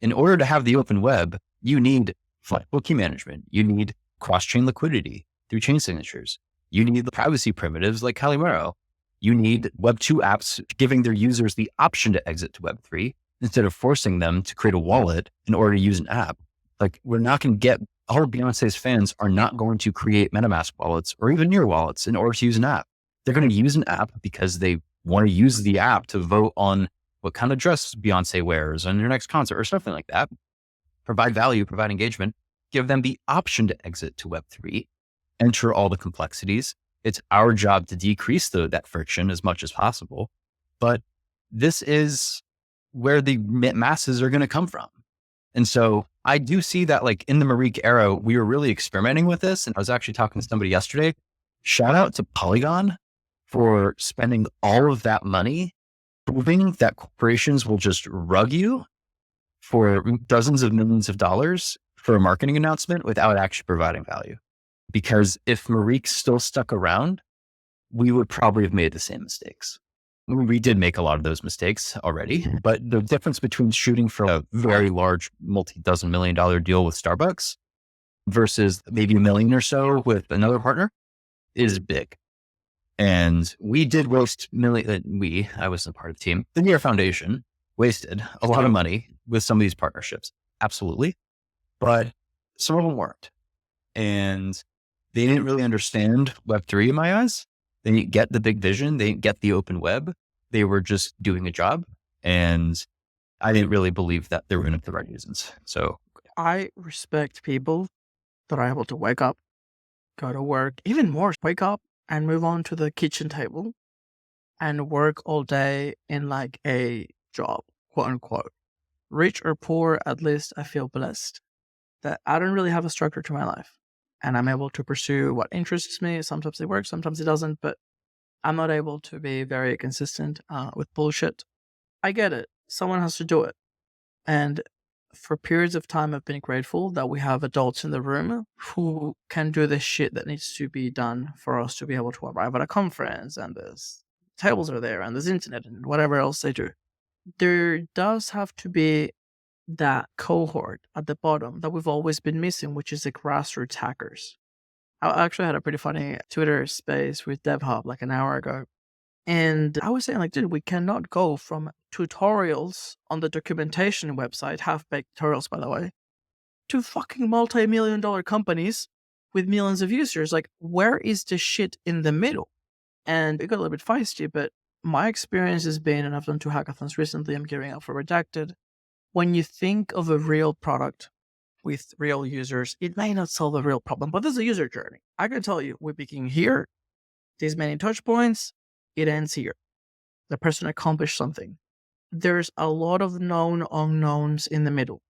In order to have the open web, you need flexible key management. You need cross-chain liquidity through chain signatures. You need the privacy primitives like Calimero. You need Web 2 apps giving their users the option to exit to Web 3 instead of forcing them to create a wallet in order to use an app. Like we're not going to get, all of Beyonce's fans are not going to create MetaMask wallets or even Near wallets in order to use an app. They're going to use an app because they want to use the app to vote on what kind of dress Beyonce wears on their next concert or something like that. Provide value, provide engagement, give them the option to exit to Web 3, enter all the complexities. It's our job to decrease that friction as much as possible. But this is where the masses are going to come from. And so I do see that like in the Marik era, we were really experimenting with this. And I was actually talking to somebody yesterday. Shout out to Polygon for spending all of that money, proving that corporations will just rug you for dozens of millions of dollars for a marketing announcement without actually providing value. Because if Marik still stuck around, we would probably have made the same mistakes. We did make a lot of those mistakes already, but the difference between shooting for a very large multi-dozen $1 million deal with Starbucks versus maybe $1 million or so with another partner is big. And we did waste I wasn't part of the team. The Near Foundation wasted a lot of money with some of these partnerships. Absolutely. But some of them weren't. And they didn't really understand Web3 in my eyes. They didn't get the big vision. They didn't get the open web. They were just doing a job. And I didn't really believe that they were in it for the right reasons. So I respect people that are able to wake up, go to work, even more, wake up and move on to the kitchen table and work all day in like a job, quote unquote. Rich or poor, at least I feel blessed that I don't really have a structure to my life. And I'm able to pursue what interests me. Sometimes it works, sometimes it doesn't, but I'm not able to be very consistent with bullshit. I get it. Someone has to do it. And for periods of time, I've been grateful that we have adults in the room who can do the shit that needs to be done for us to be able to arrive at a conference and tables are there and there's internet and whatever else they do. There does have to be that cohort at the bottom that we've always been missing, which is the grassroots hackers. I actually had a pretty funny Twitter space with DevHub like an hour ago. And I was saying, like, dude, we cannot go from tutorials on the documentation website, half-baked tutorials, by the way, to fucking multi-million-dollar companies with millions of users. Like, where is the shit in the middle? And it got a little bit feisty, but my experience has been, and I've done 2 hackathons recently, I'm gearing up for Redacted. When you think of a real product with real users, it may not solve a real problem, but there's a user journey. I can tell you, we begin here, these many touch points, it ends here. The person accomplished something. There's a lot of known unknowns in the middle.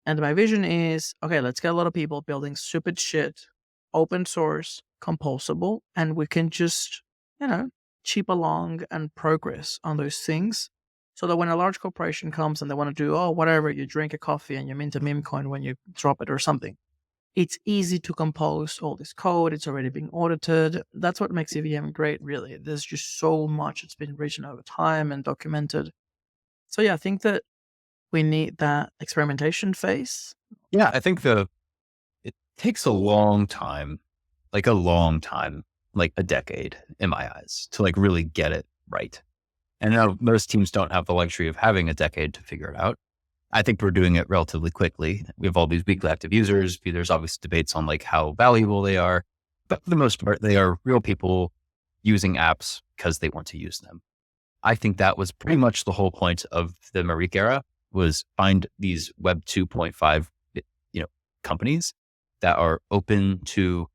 And my vision is, okay, let's get a lot of people building stupid shit, open source, composable, and we can just, chip along and progress on those things. So that when a large corporation comes and they want to do, whatever, you drink a coffee and you mint a Memecoin when you drop it or something, it's easy to compose all this code. It's already being audited. That's what makes EVM great, really. There's just so much it's been written over time and documented. So yeah, I think that we need that experimentation phase. Yeah, I think it takes a long time, like a decade in my eyes, to like really get it right. And now most teams don't have the luxury of having a decade to figure it out. I think we're doing it relatively quickly. We have all these weekly active users. There's obviously debates on like how valuable they are, but for the most part, they are real people using apps because they want to use them. I think that was pretty much the whole point of the Marik era, was find these Web 2.5, companies that are open to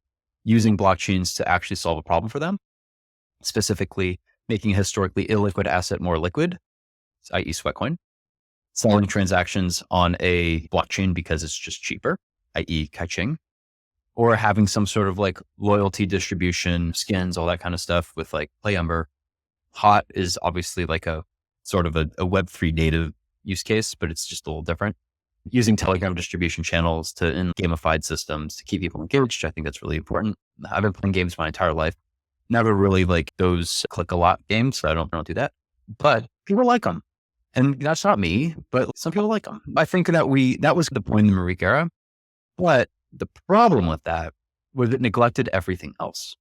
using blockchains to actually solve a problem for them, specifically making a historically illiquid asset more liquid, i.e. Sweatcoin, selling transactions on a blockchain because it's just cheaper, i.e. Kaiching, or having some sort of like loyalty distribution, skins, all that kind of stuff with like Playumber. Hot is obviously like a sort of a Web3 native use case, but it's just a little different. Using Telegram distribution channels in gamified systems to keep people engaged. I think that's really important. I've been playing games my entire life. Never really like those click a lot games, so I don't do that. But people like them. And that's not me, but some people like them. I think that was the point in the Marik era. But the problem with that was it neglected everything else.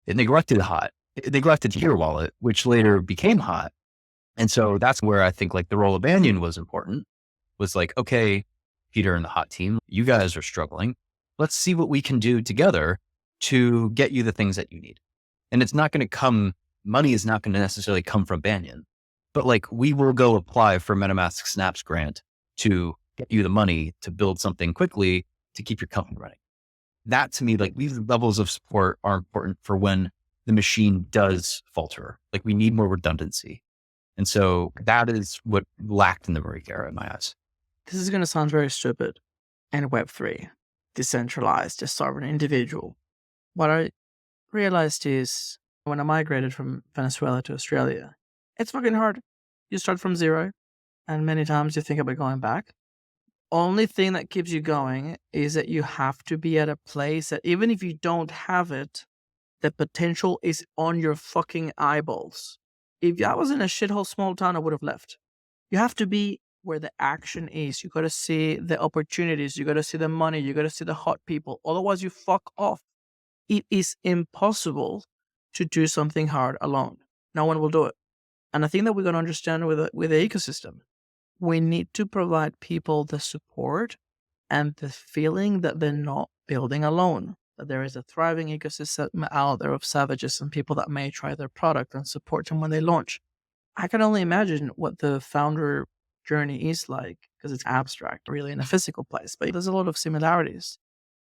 It neglected Hot. It neglected Hero Wallet, which later became Hot. And so that's where I think like the role of Banyan was important, was like, okay, Peter and the Hot team, you guys are struggling. Let's see what we can do together to get you the things that you need. And it's not going to money is not going to necessarily come from Banyan, but like we will go apply for MetaMask Snaps grant to get you the money to build something quickly to keep your company running. That to me, like these levels of support are important for when the machine does falter. Like we need more redundancy. And so that is what lacked in the Marik era in my eyes. This is going to sound very stupid. And Web3, decentralized, a sovereign individual. What I realized is when I migrated from Venezuela to Australia, it's fucking hard. You start from zero, and many times you think about going back. Only thing that keeps you going is that you have to be at a place that even if you don't have it, the potential is on your fucking eyeballs. If I was in a shithole small town, I would have left. You have to be where the action is. You got to see the opportunities. You got to see the money. You got to see the hot people. Otherwise, you fuck off. It is impossible to do something hard alone. No one will do it. And I think that we're going to understand with the ecosystem. We need to provide people the support and the feeling that they're not building alone. That there is a thriving ecosystem out there of savages and people that may try their product and support them when they launch. I can only imagine what the founder journey is like, because it's abstract, really, in a physical place. But there's a lot of similarities.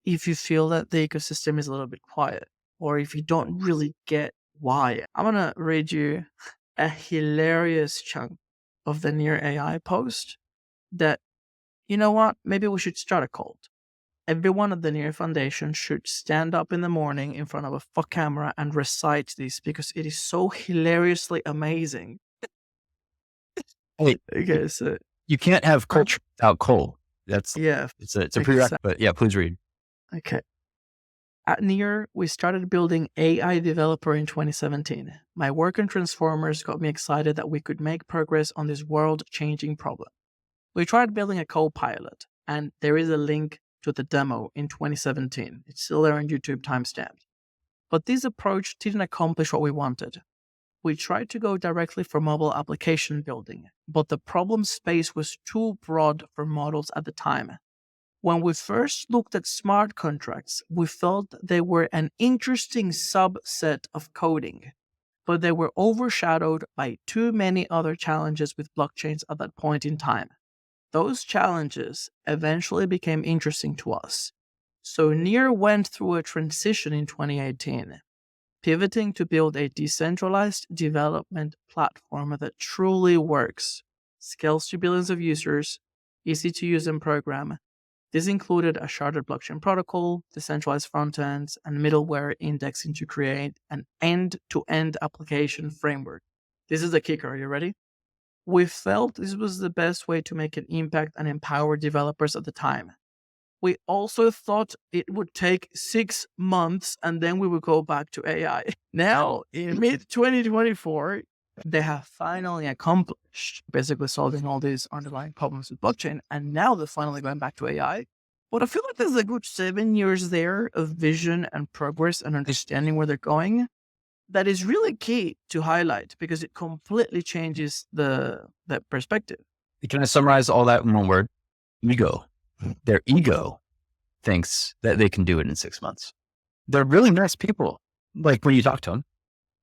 If you feel that the ecosystem is a little bit quiet, or if you don't really get why, I'm going to read you a hilarious chunk of the Near AI post that, you know what, maybe we should start a cult. Everyone at the Near Foundation should stand up in the morning in front of a fuck camera and recite this because it is so hilariously amazing. Hey, Okay, so you can't have culture without coal. It's a prerequisite. But yeah, please read. Okay. At Near, we started building AI Developer in 2017. My work in Transformers got me excited that we could make progress on this world-changing problem. We tried building a co-pilot, and there is a link to the demo in 2017. It's still there on YouTube timestamped. But this approach didn't accomplish what we wanted. We tried to go directly for mobile application building, but the problem space was too broad for models at the time. When we first looked at smart contracts, we felt they were an interesting subset of coding, but they were overshadowed by too many other challenges with blockchains at that point in time. Those challenges eventually became interesting to us. So Near went through a transition in 2018, pivoting to build a decentralized development platform that truly works, scales to billions of users, easy to use and program. This included a sharded blockchain protocol, decentralized front ends, and middleware indexing to create an end-to-end application framework. This is the kicker. Are you ready? We felt this was the best way to make an impact and empower developers at the time. We also thought it would take 6 months and then we would go back to AI. Now, in mid 2024, they have finally accomplished basically solving all these underlying problems with blockchain. And now they're finally going back to AI. But I feel like there's a good 7 years there of vision and progress and understanding where they're going. That is really key to highlight because it completely changes the perspective. Can I summarize all that in one word? Ego. Their ego thinks that they can do it in 6 months. They're really nice people, like when you talk to them,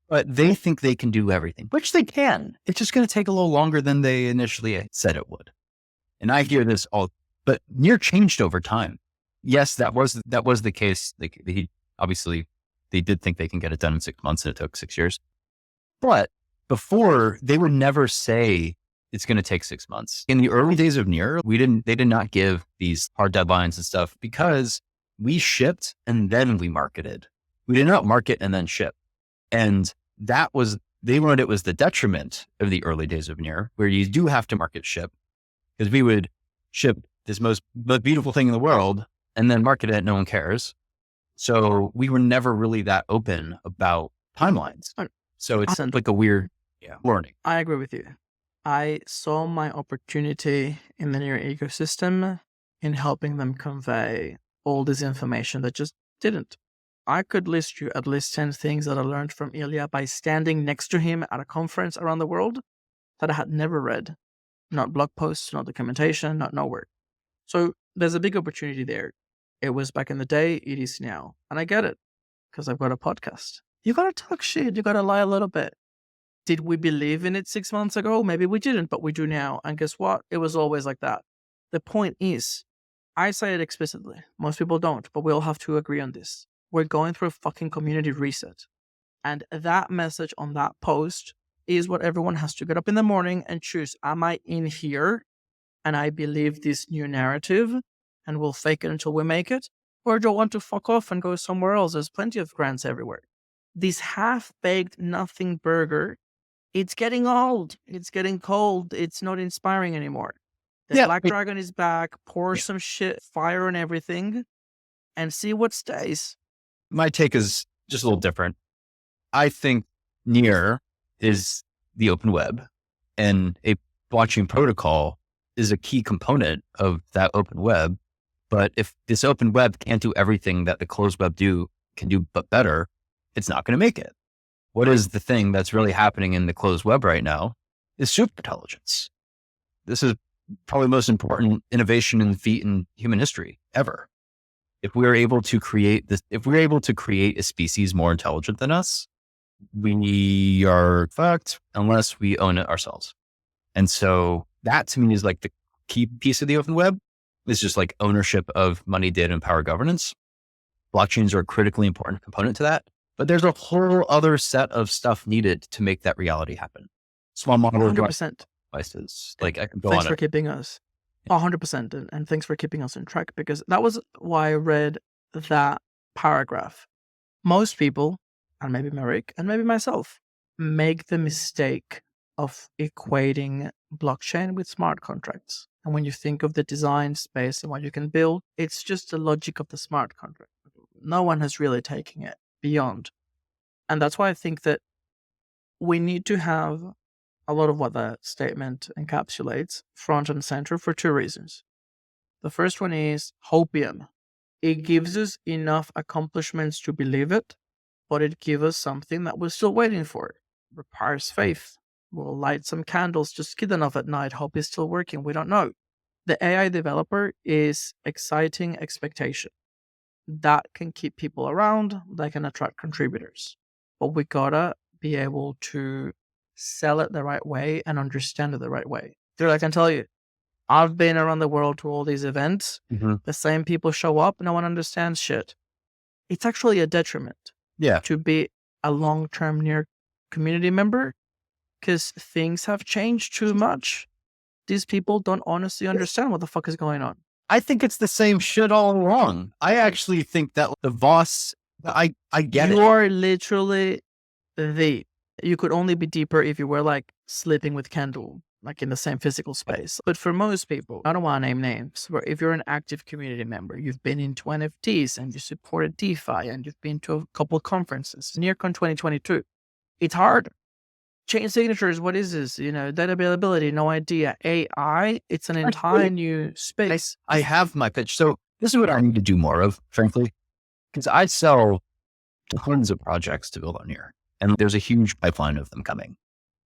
but they think they can do everything, which they can. It's just going to take a little longer than they initially said it would. And I hear this all, but Near changed over time. Yes, that was the case. Like they did think they can get it done in 6 months, and it took 6 years. But before, they would never say it's going to take 6 months. In the early days of Near, they did not give these hard deadlines and stuff because we shipped and then we marketed. We did not market and then ship. And they learned it was the detriment of the early days of Near, where you do have to market ship, because we would ship this most beautiful thing in the world and then market it. No one cares. So we were never really that open about timelines. So it's like a weird learning. I agree with you. I saw my opportunity in the Near ecosystem in helping them convey all this information that just didn't. I could list you at least 10 things that I learned from Ilya by standing next to him at a conference around the world that I had never read. Not blog posts, not documentation, not nowhere. So there's a big opportunity there. It was back in the day, it is now. And I get it, because I've got a podcast. You gotta talk shit, you gotta lie a little bit. Did we believe in it 6 months ago? Maybe we didn't, but we do now. And guess what? It was always like that. The point is, I say it explicitly. Most people don't, but we all have to agree on this. We're going through a fucking community reset. And that message on that post is what everyone has to get up in the morning and choose. Am I in here and I believe this new narrative and we'll fake it until we make it? Or do I want to fuck off and go somewhere else? There's plenty of grants everywhere. This half-baked nothing burger, it's getting old. It's getting cold. It's not inspiring anymore. The Black Dragon is back. Pour some shit, fire on everything, and see what stays. My take is just a little different. I think Near is the open web, and a blockchain protocol is a key component of that open web. But if this open web can't do everything that the closed web can do, but better, it's not going to make it. What is the thing that's really happening in the closed web right now is SuperIntelligence. This is probably the most important innovation and feat in human history ever. If we're able to create a species more intelligent than us, we are fucked unless we own it ourselves. And so that to me is like the key piece of the open web. It's just like ownership of money, data, and power governance. Blockchains are a critically important component to that. But there's a whole other set of stuff needed to make that reality happen. Small model 100%. devices. Like I can go thanks on for keeping us 100%, and thanks for keeping us on track, because that was why I read that paragraph. Most people, and maybe Merrick and maybe myself, make the mistake of equating blockchain with smart contracts. And when you think of the design space and what you can build, it's just the logic of the smart contract. no one has really taken it beyond. And that's why I think that we need to have a lot of what the statement encapsulates front and center for two reasons. The first one is hopium. It gives us enough accomplishments to believe it, but it gives us something that we're still waiting for. It requires faith. We'll light some candles just good enough at night, hope it's still working. We don't know. The AI developer is exciting expectation. That can keep people around, that can attract contributors. But we gotta be able to sell it the right way and understand it the right way. Dude, I can tell you, I've been around the world to all these events. The same people show up, no one understands shit. It's actually a detriment to be a long-term near community member because things have changed too much. These people don't honestly understand what the fuck is going on. I think it's the same shit all along. I actually think that the Voss, I get it. You are literally you could only be deeper if you were like sleeping with Kendall, like in the same physical space. But for most people, I don't want to name names, but if you're an active community member, you've been into NFTs and you supported DeFi and you've been to a couple of conferences, NearCon 2022, it's hard. Chain signatures, what is this? Data availability, no idea. AI, it's an entire new space. I have my pitch. So this is what I need to do more of, frankly, because I sell tons of projects to build on here. And there's a huge pipeline of them coming.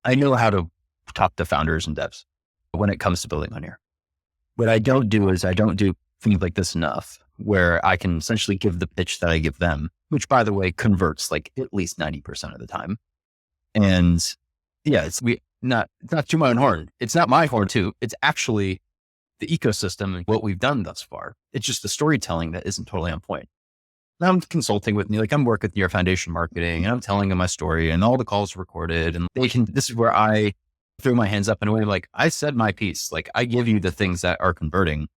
I know how to talk to founders and devs when it comes to building on here. What I don't do is I don't do things like this enough where I can essentially give the pitch that I give them, which by the way, converts like at least 90% of the time. And yeah, it's not to my own horn. It's not my horn too. It's actually the ecosystem and what we've done thus far. It's just the storytelling that isn't totally on point. Now I'm consulting with I'm working with your foundation marketing and I'm telling them my story and all the calls recorded and this is where I throw my hands up in a way like I said my piece. Like I give you the things that are converting,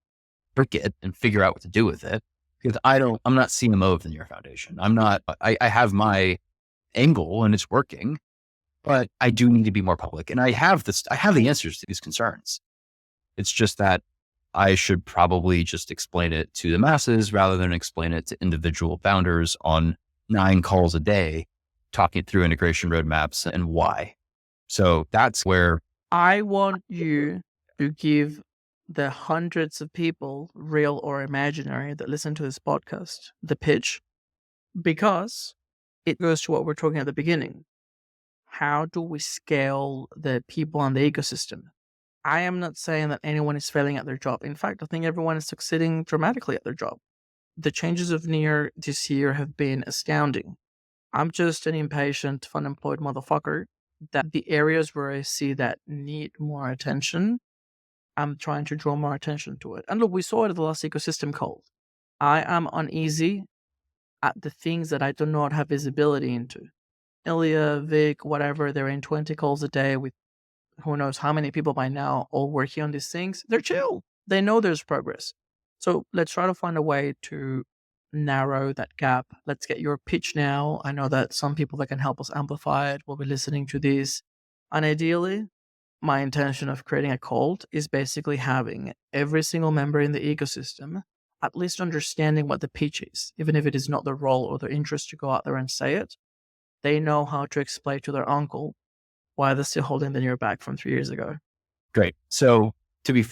break it and figure out what to do with it. Because I'm not CMO of the Near Foundation. I have my angle and it's working, but I do need to be more public. And I have the answers to these concerns. It's just that I should probably just explain it to the masses rather than explain it to individual founders on 9 calls a day, talking through integration roadmaps and why. So that's where I want you to give the hundreds of people, real or imaginary, that listen to this podcast, the pitch, because it goes to what we're talking at the beginning. How do we scale the people on the ecosystem? I am not saying that anyone is failing at their job. In fact, I think everyone is succeeding dramatically at their job. The changes of Near this year have been astounding. I'm just an impatient, unemployed motherfucker that the areas where I see that need more attention, I'm trying to draw more attention to it. And look, we saw it at the last ecosystem call. I am uneasy at the things that I do not have visibility into. Ilya, Vic, whatever, they're in 20 calls a day with who knows how many people by now all working on these things. They're chill. They know there's progress. So let's try to find a way to narrow that gap. Let's get your pitch now. I know that some people that can help us amplify it will be listening to this. And ideally, my intention of creating a cult is basically having every single member in the ecosystem at least understanding what the pitch is, even if it is not their role or their interest to go out there and say it. They know how to explain to their uncle why they're still holding the Near back from 3 years ago. Great. So to be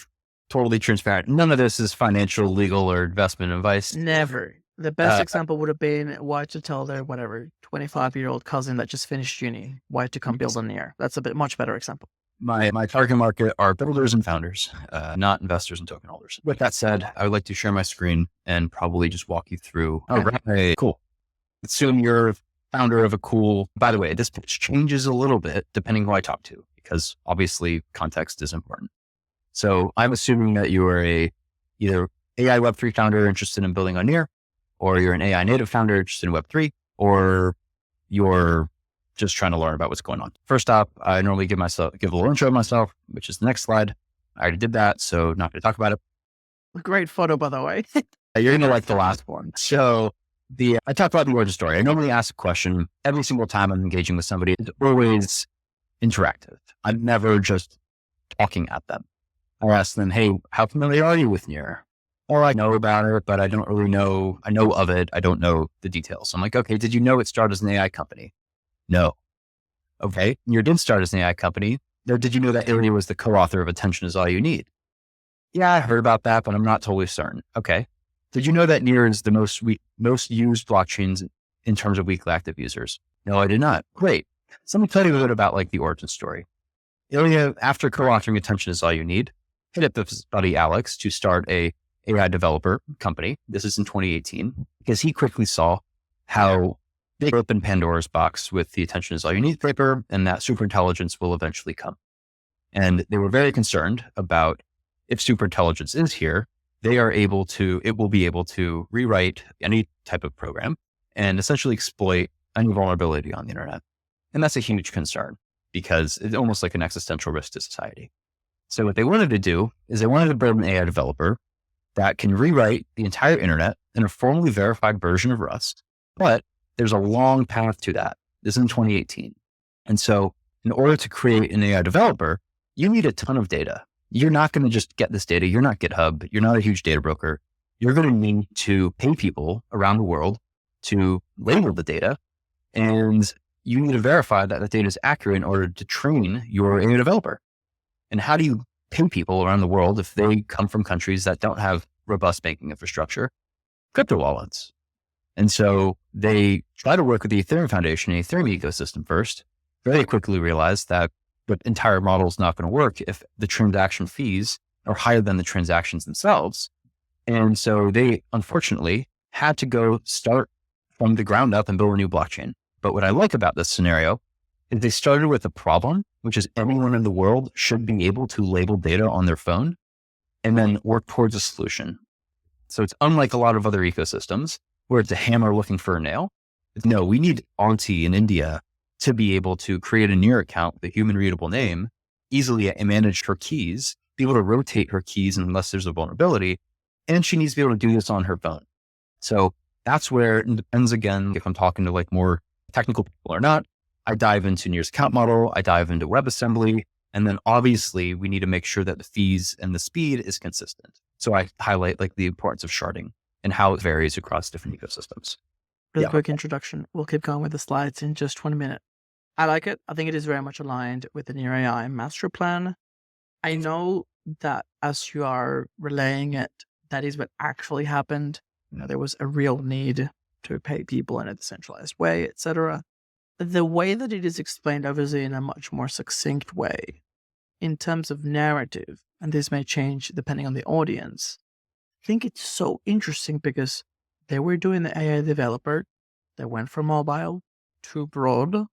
totally transparent, none of this is financial, legal, or investment advice. Never. The best example would have been why to tell their 25-year-old cousin that just finished uni why to come build on Near. That's a much better example. My target market are builders and founders, not investors and token holders. With that said, I would like to share my screen and probably just walk you through. Oh, right. Cool. Assume you're founder of a cool, by the way, this pitch changes a little bit depending who I talk to, because obviously context is important. So I'm assuming that you are either AI Web3 founder interested in building on Near, or you're an AI native founder interested in Web3, or you're just trying to learn about what's going on. First up, I normally give a little intro of myself, which is the next slide. I already did that, so not going to talk about it. Great photo, by the way. You're going to like the last one. So I talk about the origin story. I normally ask a question every single time I'm engaging with somebody. It's always interactive. I'm never just talking at them. I ask them, hey, how familiar are you with Near? or I know about it, but I don't really know. I know of it. I don't know the details. So I'm like, okay, did you know it started as an AI company? No. Okay. You did start as an AI company. Or did you know that Ilya was the co-author of Attention is All You Need? Yeah, I heard about that, but I'm not totally certain. Okay. Did you know that Near is the most used blockchains in terms of weekly active users? No, I did not. Great. So let me tell you a bit about like the origin story. Ilya, after co-authoring Attention is All You Need, hit up his buddy Alex to start a AI developer company. This is in 2018 because he quickly saw how they opened Pandora's box with the Attention is All You Need paper and that superintelligence will eventually come. And they were very concerned about if superintelligence is here, it will be able to rewrite any type of program and essentially exploit any vulnerability on the internet. And that's a huge concern because it's almost like an existential risk to society. So what they wanted to do is they wanted to build an AI developer that can rewrite the entire internet in a formally verified version of Rust. But there's a long path to that. This is in 2018. And so in order to create an AI developer, you need a ton of data. You're not going to just get this data. You're not GitHub. You're not a huge data broker. You're going to need to pay people around the world to label the data. And you need to verify that the data is accurate in order to train your AI developer. And how do you pay people around the world if they come from countries that don't have robust banking infrastructure? Crypto wallets. And so they try to work with the Ethereum Foundation and Ethereum ecosystem first, very quickly realized that the entire model is not going to work if the transaction fees are higher than the transactions themselves. And so they unfortunately had to go start from the ground up and build a new blockchain. But what I like about this scenario is they started with a problem, which is everyone in the world should be able to label data on their phone and then work towards a solution. So it's unlike a lot of other ecosystems where it's a hammer looking for a nail. No, we need Auntie in India to be able to create a Near account with a human readable name, easily manage her keys, be able to rotate her keys unless there's a vulnerability. And she needs to be able to do this on her phone. So that's where it depends again, if I'm talking to like more technical people or not. I dive into Near's account model, I dive into WebAssembly, and then obviously we need to make sure that the fees and the speed is consistent. So I highlight like the importance of sharding and how it varies across different ecosystems. Really quick introduction. We'll keep going with the slides in just 1 minute. I like it. I think it is very much aligned with the Near AI master plan. I know that as you are relaying it, that is what actually happened. There was a real need to pay people in a decentralized way, etc. The way that it is explained, obviously, in a much more succinct way, in terms of narrative, and this may change depending on the audience, I think it's so interesting because they were doing the AI developer, they went from mobile to broad,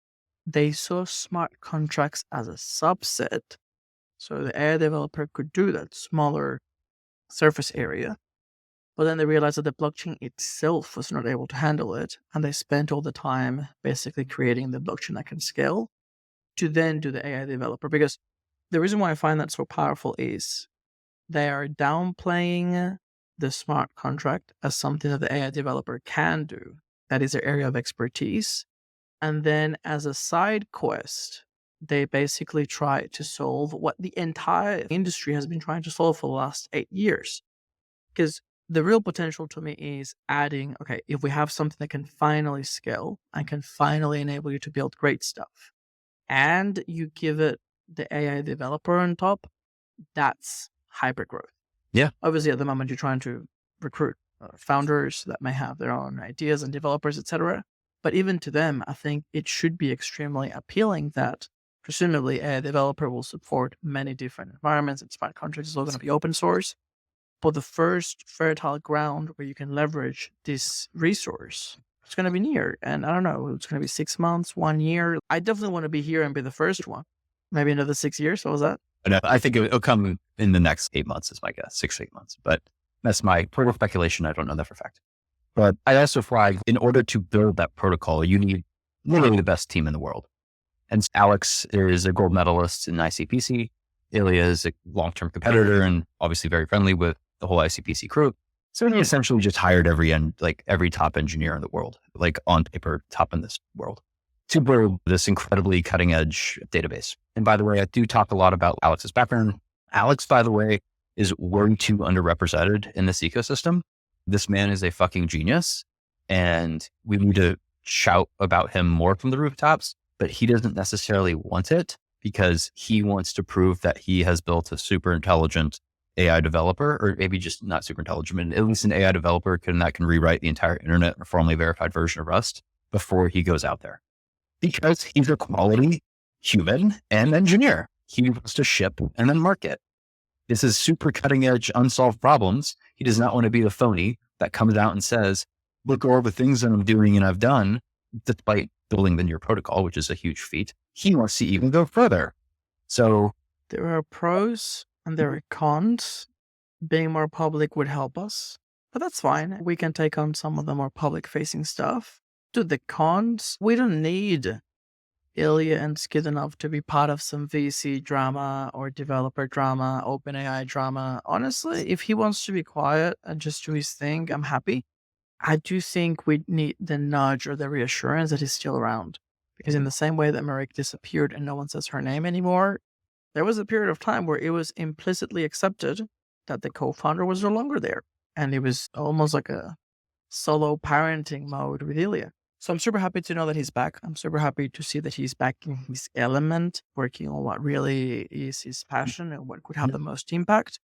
they saw smart contracts as a subset, so the AI developer could do that smaller surface area. But then they realized that the blockchain itself was not able to handle it, and they spent all the time basically creating the blockchain that can scale to then do the AI developer. Because the reason why I find that so powerful is they are downplaying the smart contract as something that the AI developer can do. That is their area of expertise. And then as a side quest, they basically try to solve what the entire industry has been trying to solve for the last 8 years. Because the real potential to me is adding, okay, if we have something that can finally scale and can finally enable you to build great stuff, and you give it the AI developer on top, that's hyper growth. Yeah. Obviously, at the moment, you're trying to recruit founders that may have their own ideas and developers, etc. But even to them, I think it should be extremely appealing that presumably a developer will support many different environments and smart contracts is all going to be open source. But the first fertile ground where you can leverage this resource, it's going to be Near. And I don't know, it's going to be 6 months, 1 year. I definitely want to be here and be the first one. Maybe another 6 years. What was that? I think it'll come in the next 8 months is my guess, 6 to 8 months. But that's my total speculation. I don't know that for a fact. But I also flag, in order to build that protocol, you need literally the best team in the world. And Alex is a gold medalist in ICPC. Ilya is a long-term competitor and obviously very friendly with the whole ICPC crew. So he essentially just hired every top engineer in the world, like on paper, top in this world, to build this incredibly cutting edge database. And by the way, I do talk a lot about Alex's background. Alex, by the way, is way too underrepresented in this ecosystem. This man is a fucking genius, and we need to shout about him more from the rooftops, but he doesn't necessarily want it because he wants to prove that he has built a super intelligent AI developer, or maybe just not super intelligent, but at least an AI developer that can rewrite the entire internet or formally verified version of Rust before he goes out there. Because he's a quality human and engineer. He wants to ship and then market. This is super cutting edge, unsolved problems. He does not want to be the phony that comes out and says, look at all the things that I'm doing and I've done, despite building the Near protocol, which is a huge feat. He wants to even go further. So there are pros and there are cons. Being more public would help us, but that's fine. We can take on some of the more public facing stuff. To the cons, we don't need Ilya and Skidinov to be part of some VC drama or developer drama, OpenAI drama. Honestly, if he wants to be quiet and just do his thing, I'm happy. I do think we need the nudge or the reassurance that he's still around. Because in the same way that Marik disappeared and no one says her name anymore, there was a period of time where it was implicitly accepted that the co-founder was no longer there. And it was almost like a solo parenting mode with Ilya. So I'm super happy to know that he's back. I'm super happy to see that he's back in his element, working on what really is his passion and what could have the most impact.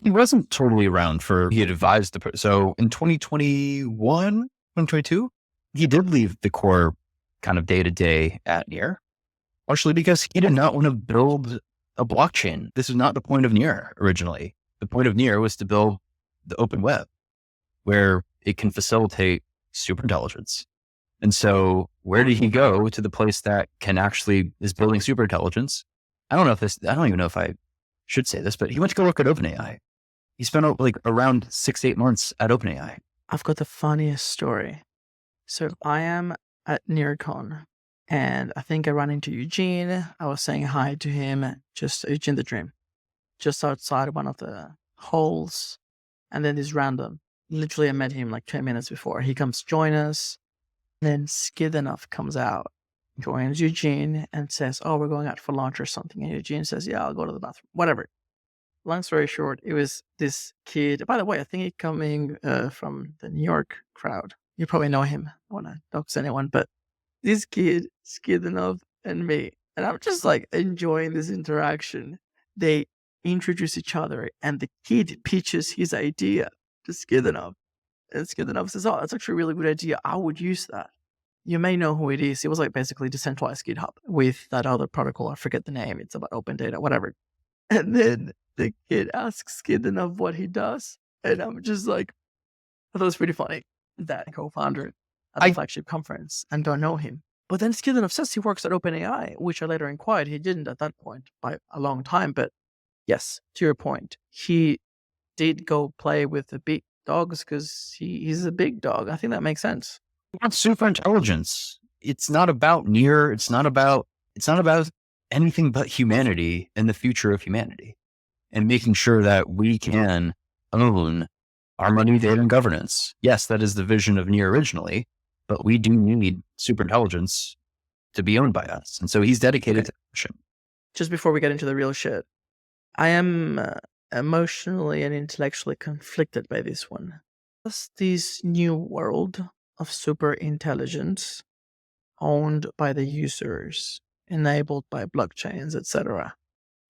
He wasn't totally around he had advised so in 2021, 2022, he did leave the core kind of day to day at Near, partially because he did not want to build a blockchain. This is not the point of Near originally. The point of Near was to build the open web where it can facilitate superintelligence. And so where did he go? To the place that is building superintelligence. I don't even know if I should say this, but he went to go work at OpenAI. He spent like around 6 to 8 months at OpenAI. I've got the funniest story. So I am at NearCon and I think I ran into Eugene. I was saying hi to him, just Eugene the Dream, just outside one of the halls. And then this random, literally I met him like 10 minutes before. He comes join us. Then Skidinov comes out, joins Eugene and says, oh, we're going out for lunch or something. And Eugene says, yeah, I'll go to the bathroom, whatever. Long story short, it was this kid. By the way, I think he's coming from the New York crowd. You probably know him. I don't want to dox anyone, but this kid, Skidinov and me, and I'm just like enjoying this interaction. They introduce each other and the kid pitches his idea to Skidinov. And Skidinov says, oh, that's actually a really good idea. I would use that. You may know who it is. It was like basically decentralized GitHub with that other protocol. I forget the name. It's about open data, whatever. And then the kid asks Skidinov what he does. And I'm just like, I thought it was pretty funny. That co-founder at the flagship conference and don't know him. But then Skidinov says he works at OpenAI, which I later inquired. He didn't at that point by a long time. But yes, to your point, he did go play with the big dogs because he's a big dog. I think that makes sense. It's super intelligence. It's not about Near. It's not about anything but humanity and the future of humanity, and making sure that we can own our money, data, and governance. Yes, that is the vision of Near originally, but we do need super intelligence to be owned by us. And so he's dedicated to action. Just before we get into the real shit, I am emotionally and intellectually conflicted by this one. Does this new world of super intelligence owned by the users, enabled by blockchains, etc.,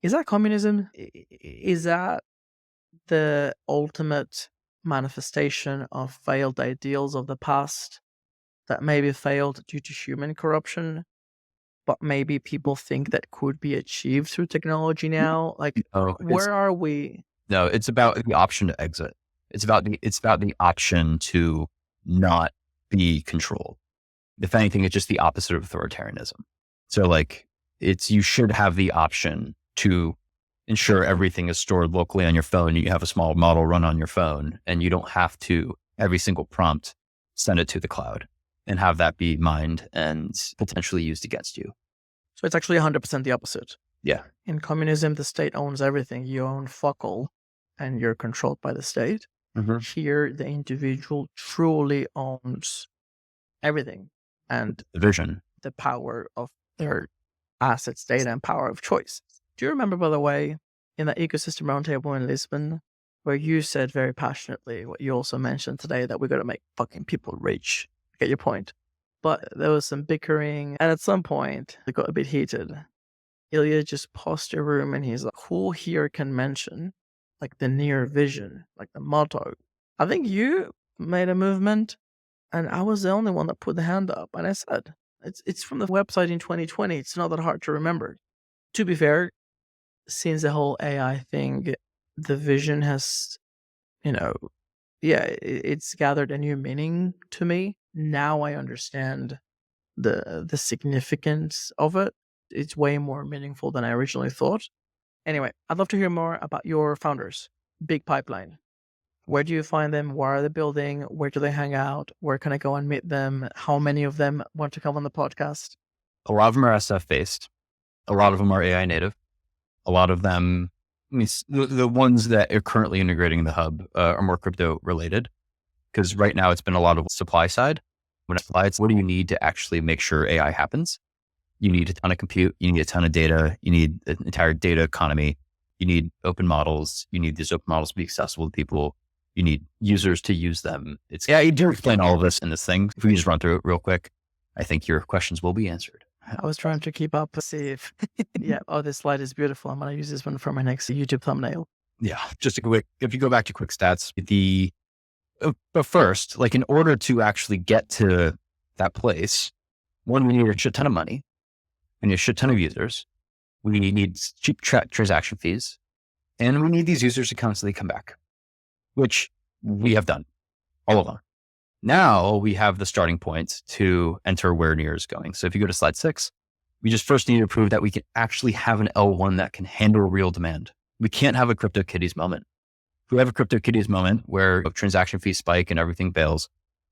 is that communism? Is that the ultimate manifestation of failed ideals of the past that maybe failed due to human corruption, but maybe people think that could be achieved through technology now? Like, where are we? No, it's about the option to exit. It's about the option to not be controlled. If anything, it's just the opposite of authoritarianism. So like you should have the option to ensure everything is stored locally on your phone. You have a small model run on your phone and you don't have to every single prompt send it to the cloud and have that be mined and potentially used against you. So it's actually 100% the opposite. Yeah. In communism, the state owns everything. You own fuck all and you're controlled by the state. Mm-hmm. Here, the individual truly owns everything and the vision, the power of their assets, data, and power of choice. Do you remember, by the way, in that ecosystem roundtable in Lisbon, where you said very passionately what you also mentioned today, that we got to make fucking people rich. Get your point. But there was some bickering, and at some point it got a bit heated. Ilya just paused the room and he's like, who here can mention like the near vision, like the motto? I think you made a movement and I was the only one that put the hand up. And I said, it's from the website in 2020. It's not that hard to remember. To be fair, since the whole AI thing, the vision has, it's gathered a new meaning to me. Now I understand the significance of it. It's way more meaningful than I originally thought. Anyway, I'd love to hear more about your founders. Big Pipeline. Where do you find them? Where are they building? Where do they hang out? Where can I go and meet them? How many of them want to come on the podcast? A lot of them are SF based. A lot of them are AI native. A lot of them, the ones that are currently integrating the hub are more crypto related, because right now it's been a lot of supply side. When it's supply, it's what do you need to actually make sure AI happens? You need a ton of compute. You need a ton of data. You need an entire data economy. You need open models. You need these open models to be accessible to people. You need users to use them. You do explain all of this in this thing. If we just run through it real quick, I think your questions will be answered. I was trying to keep up, see if, this slide is beautiful. I'm going to use this one for my next YouTube thumbnail. Yeah, just a quick, if you go back to quick stats, but first, like in order to actually get to that place, one, we need a shit ton of money. We need a shit ton of users. We need cheap transaction fees. And we need these users to constantly come back, which we have done, all of them. Now we have the starting point to enter where Near is going. So if you go to slide 6, we just first need to prove that we can actually have an L1 that can handle real demand. We can't have a CryptoKitties moment. If we have a CryptoKitties moment where transaction fees spike and everything fails,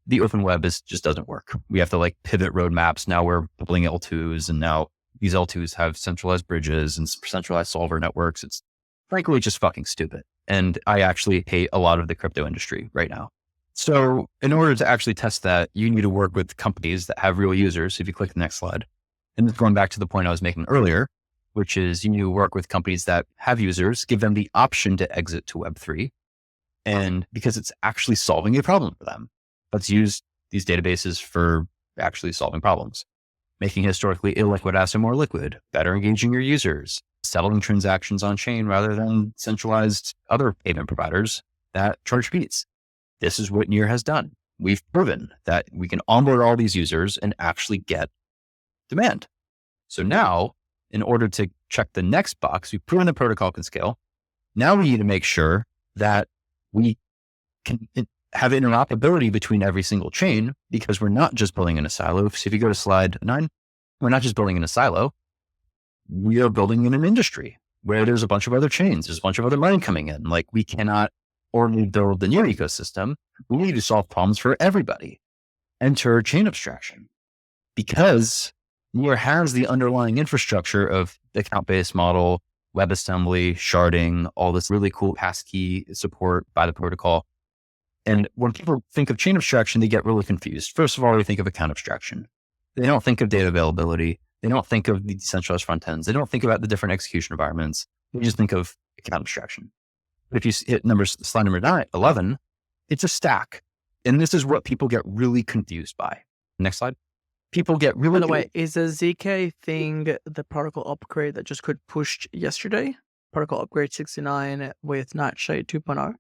the open web just doesn't work. We have to like pivot roadmaps. Now we're building L2s, and now these L2s have centralized bridges and centralized solver networks. It's frankly just fucking stupid. And I actually hate a lot of the crypto industry right now. So in order to actually test that, you need to work with companies that have real users. If you click the next slide, and going back to the point I was making earlier, which is you need to work with companies that have users, give them the option to exit to Web3. And because it's actually solving a problem for them, let's use these databases for actually solving problems, making historically illiquid asset more liquid, better engaging your users, settling transactions on chain rather than centralized other payment providers that charge fees. This is what Near has done. We've proven that we can onboard all these users and actually get demand. So now, in order to check the next box, we've proven the protocol can scale. Now we need to make sure that we can have interoperability between every single chain, because we're not just building in a silo. So if you go to slide 9, we're not just building in a silo. We are building in an industry where there's a bunch of other chains. There's a bunch of other money coming in. Like we cannot only build the Near ecosystem. We need to solve problems for everybody. Enter chain abstraction, because Near has the underlying infrastructure of the account-based model, WebAssembly, sharding, all this really cool passkey support by the protocol. And when people think of chain abstraction, they get really confused. First of all, they think of account abstraction. They don't think of data availability. They don't think of the decentralized front ends. They don't think about the different execution environments. They just think of account abstraction. But if you hit slide number 11, it's a stack. And this is what people get really confused by. Next slide. People get really... By the way, is a ZK thing the protocol upgrade that just got pushed yesterday? Protocol upgrade 69 with Nightshade 2.0?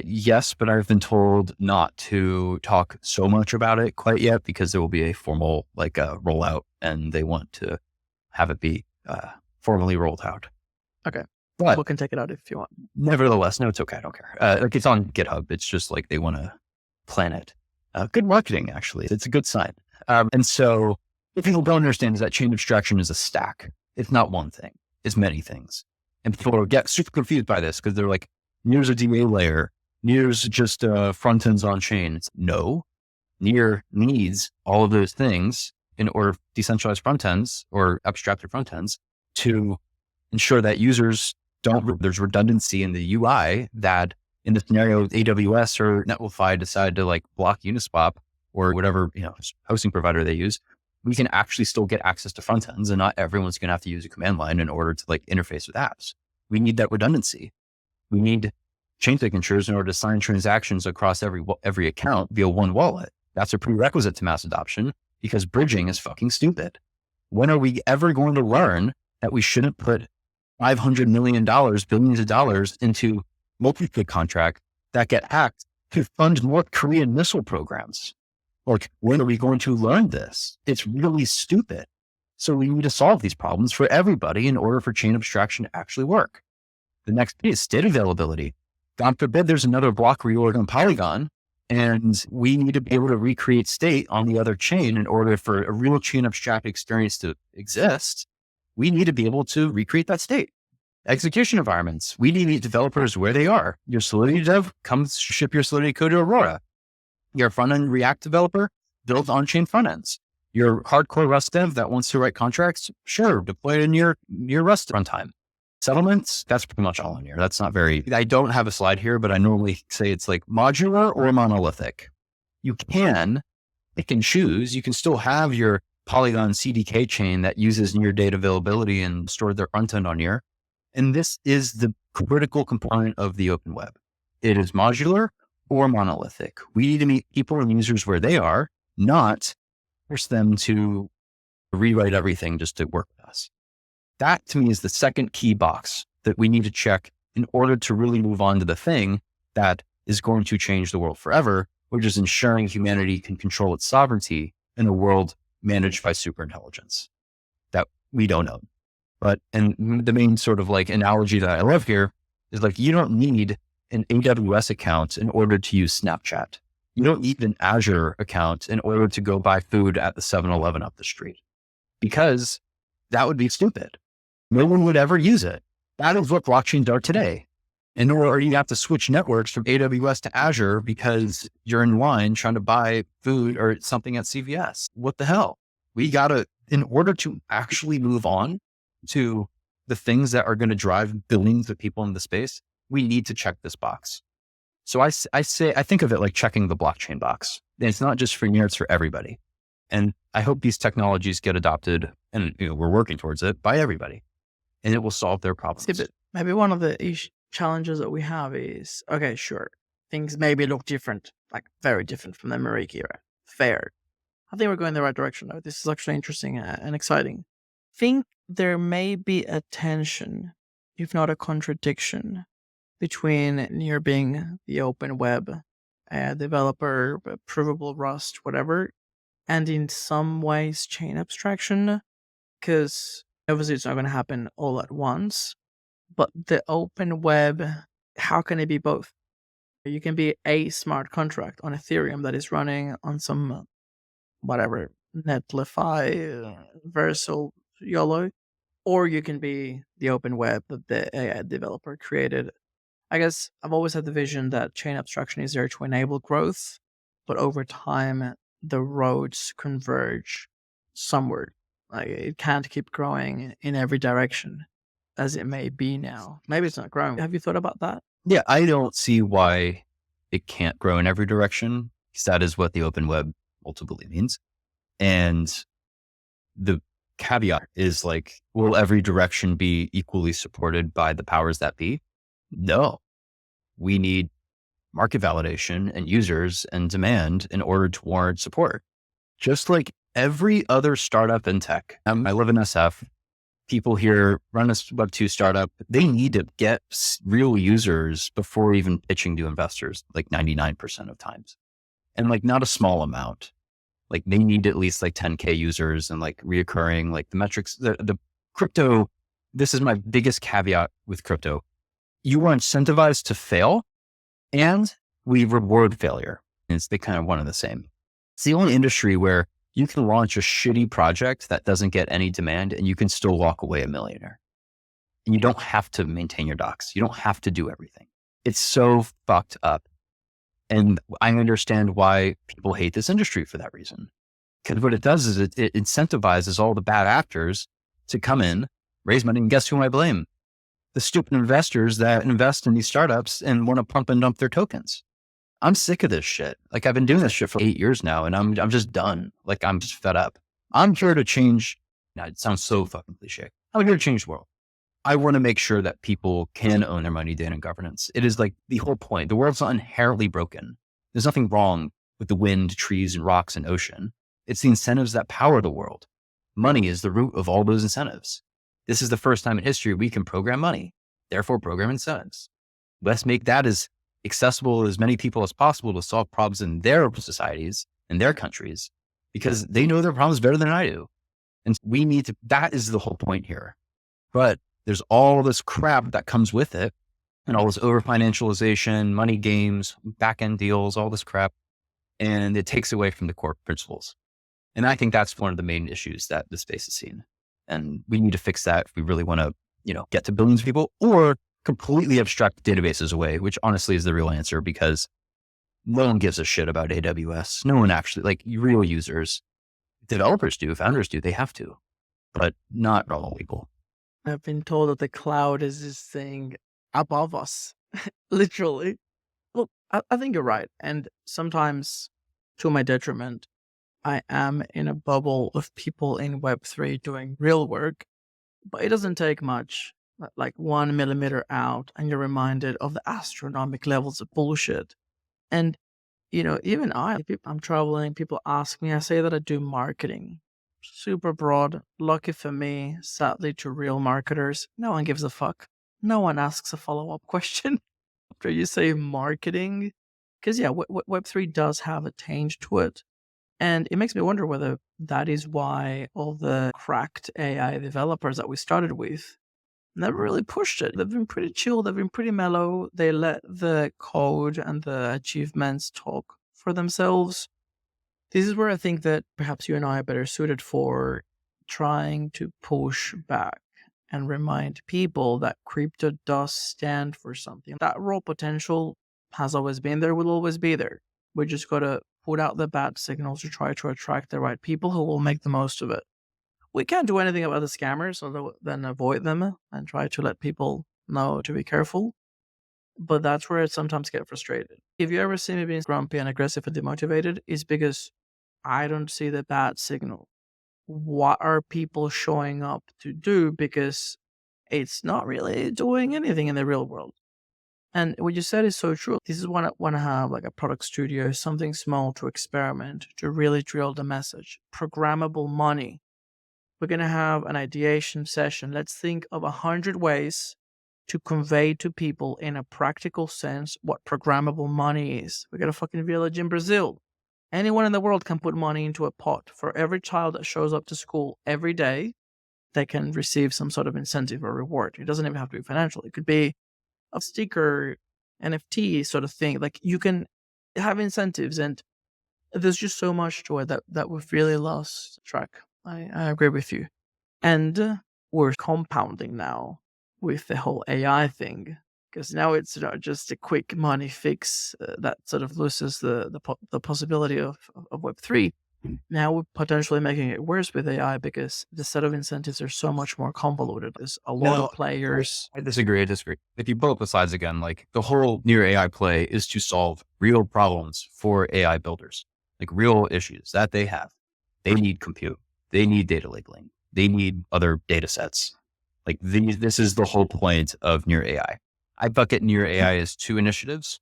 Yes, but I've been told not to talk so much about it quite yet, because there will be a formal rollout, and they want to have it be formally rolled out. Okay. But we can take it out if you want. Nevertheless, no, it's okay. I don't care. It's on GitHub. It's just like they want to plan it. Good marketing, actually. It's a good sign. And so what people don't understand is that chain abstraction is a stack. It's not one thing. It's many things. And people get super confused by this because they're like, Near's a DA layer. Near's just front ends on chain. No, Near needs all of those things in order decentralized front ends or abstracted front ends to ensure that users there's redundancy in the UI, that in the scenario AWS or Netlify decide to block Uniswap or whatever, hosting provider they use, we can actually still get access to front ends, and not everyone's going to have to use a command line in order to interface with apps. We need that redundancy. We need chain signatures in order to sign transactions across every account via one wallet. That's a prerequisite to mass adoption because bridging is fucking stupid. When are we ever going to learn that we shouldn't put $500 million, billions of dollars into multi-sig contracts that get hacked to fund North Korean missile programs? Like, when are we going to learn this? It's really stupid. So we need to solve these problems for everybody in order for chain abstraction to actually work. The next piece, state availability. God forbid there's another block reorg on Polygon, and we need to be able to recreate state on the other chain in order for a real chain abstract experience to exist. We need to be able to recreate that state. Execution environments. We need to meet developers where they are. Your Solidity dev, come ship your Solidity code to Aurora. Your front-end React developer, build on-chain front-ends. Your hardcore Rust dev that wants to write contracts, sure, deploy it in your Rust runtime. Settlements, that's pretty much all in here. That's not very, I don't have a slide here, but I normally say it's like modular or monolithic. You can pick and choose. You can still have your Polygon CDK chain that uses near data availability and store their front end on here. And this is the critical component of the open web. It is modular or monolithic. We need to meet people and users where they are, not force them to rewrite everything just to work with us. That to me is the second key box that we need to check in order to really move on to the thing that is going to change the world forever, which is ensuring humanity can control its sovereignty in a world managed by superintelligence that we don't own. And the main sort of like analogy that I love here is like, you don't need an AWS account in order to use Snapchat. You don't need an Azure account in order to go buy food at the 7-Eleven up the street, because that would be stupid. No one would ever use it. That is what blockchains are today. And or you have to switch networks from AWS to Azure because you're in line trying to buy food or something at CVS. What the hell? We gotta, in order to actually move on to the things that are going to drive billions of people in the space, we need to check this box. So I think of it like checking the blockchain box. And it's not just for me, it's for everybody. And I hope these technologies get adopted, and we're working towards it, by everybody. And it will solve their problems. See, but maybe one of the challenges that we have is, okay, sure, things maybe look different, like very different from the Meraki era. Fair. I think we're going in the right direction, though. This is actually interesting and exciting. Think there may be a tension, if not a contradiction, between near being the open web developer, provable Rust, whatever, and in some ways chain abstraction, because obviously it's not going to happen all at once. But the open web, how can it be both? You can be a smart contract on Ethereum that is running on some whatever Netlify, Versal, YOLO, or you can be the open web that the AI developer created. I guess I've always had the vision that chain abstraction is there to enable growth, but over time the roads converge somewhere. Like, it can't keep growing in every direction as it may be now. Maybe it's not growing. Have you thought about that? Yeah, I don't see why it can't grow in every direction, because that is what the open web ultimately means. And the caveat is like, will every direction be equally supported by the powers that be? No. We need market validation and users and demand in order to warrant support. Just like every other startup in tech. I live in SF. People here run a Web2 startup. They need to get real users before even pitching to investors, like 99% of times. And like not a small amount. Like they need at least like 10K users and like reoccurring, like the metrics, the crypto. This is my biggest caveat with crypto. You are incentivized to fail and we reward failure. They kind of one and the same. It's the only industry where you can launch a shitty project that doesn't get any demand and you can still walk away a millionaire. And you don't have to maintain your docs. You don't have to do everything. It's so fucked up. And I understand why people hate this industry for that reason. Because what it does is it incentivizes all the bad actors to come in, raise money, and guess who I blame? The stupid investors that invest in these startups and want to pump and dump their tokens. I'm sick of this shit. Like I've been doing this shit for 8 years now and I'm just done. Like I'm just fed up. I'm here to change. Now it sounds so fucking cliche. I'm here to change the world. I want to make sure that people can own their money, data, and governance. It is like the whole point. The world's not inherently broken. There's nothing wrong with the wind, trees, and rocks and ocean. It's the incentives that power the world. Money is the root of all those incentives. This is the first time in history we can program money, therefore program incentives. Let's make that as accessible to as many people as possible to solve problems in their societies, in their countries, because they know their problems better than I do. And we need to, that is the whole point here. But there's all this crap that comes with it and all this over financialization, money games, back end deals, all this crap. And it takes away from the core principles. And I think that's one of the main issues that the space has seen. And we need to fix that if we really want to, get to billions of people, or completely abstract databases away, which honestly is the real answer, because no one gives a shit about AWS. No one actually, like real users, developers do, founders do, they have to, but not normal people. I've been told that the cloud is this thing above us, literally. Well, I think you're right. And sometimes, to my detriment, I am in a bubble of people in Web3 doing real work, but it doesn't take much, like 1 millimeter out, and you're reminded of the astronomical levels of bullshit. And, even I'm traveling, people ask me, I say that I do marketing. Super broad, lucky for me, sadly to real marketers, no one gives a fuck. No one asks a follow-up question after you say marketing. Because yeah, Web3 does have a tinge to it. And it makes me wonder whether that is why all the cracked AI developers that we started with never really pushed it. They've been pretty chill. They've been pretty mellow. They let the code and the achievements talk for themselves. This is where I think that perhaps you and I are better suited for trying to push back and remind people that crypto does stand for something. That raw potential has always been there, will always be there. We just got to put out the bad signals to try to attract the right people who will make the most of it. We can't do anything about the scammers other than avoid them and try to let people know to be careful. But that's where I sometimes get frustrated. If you ever see me being grumpy and aggressive and demotivated, it's because I don't see the bad signal. What are people showing up to do? Because it's not really doing anything in the real world. And what you said is so true. This is when I want to have like a product studio, something small to experiment, to really drill the message. Programmable money. We're going to have an ideation session. Let's think of 100 ways to convey to people in a practical sense what programmable money is. We got a fucking village in Brazil. Anyone in the world can put money into a pot. For every child that shows up to school every day, they can receive some sort of incentive or reward. It doesn't even have to be financial. It could be a sticker, NFT sort of thing. Like you can have incentives, and there's just so much to it that we've really lost track. I agree with you. And we're compounding now with the whole AI thing, because now it's not just a quick money fix that sort of loses the possibility of Web3. Now we're potentially making it worse with AI because the set of incentives are so much more convoluted. There's a lot of players. I disagree. If you pull up the slides again, like the whole near AI play is to solve real problems for AI builders, like real issues that they have. They need compute. They need data labeling. They need other data sets. Like this is the whole point of near AI. I bucket near AI as two initiatives.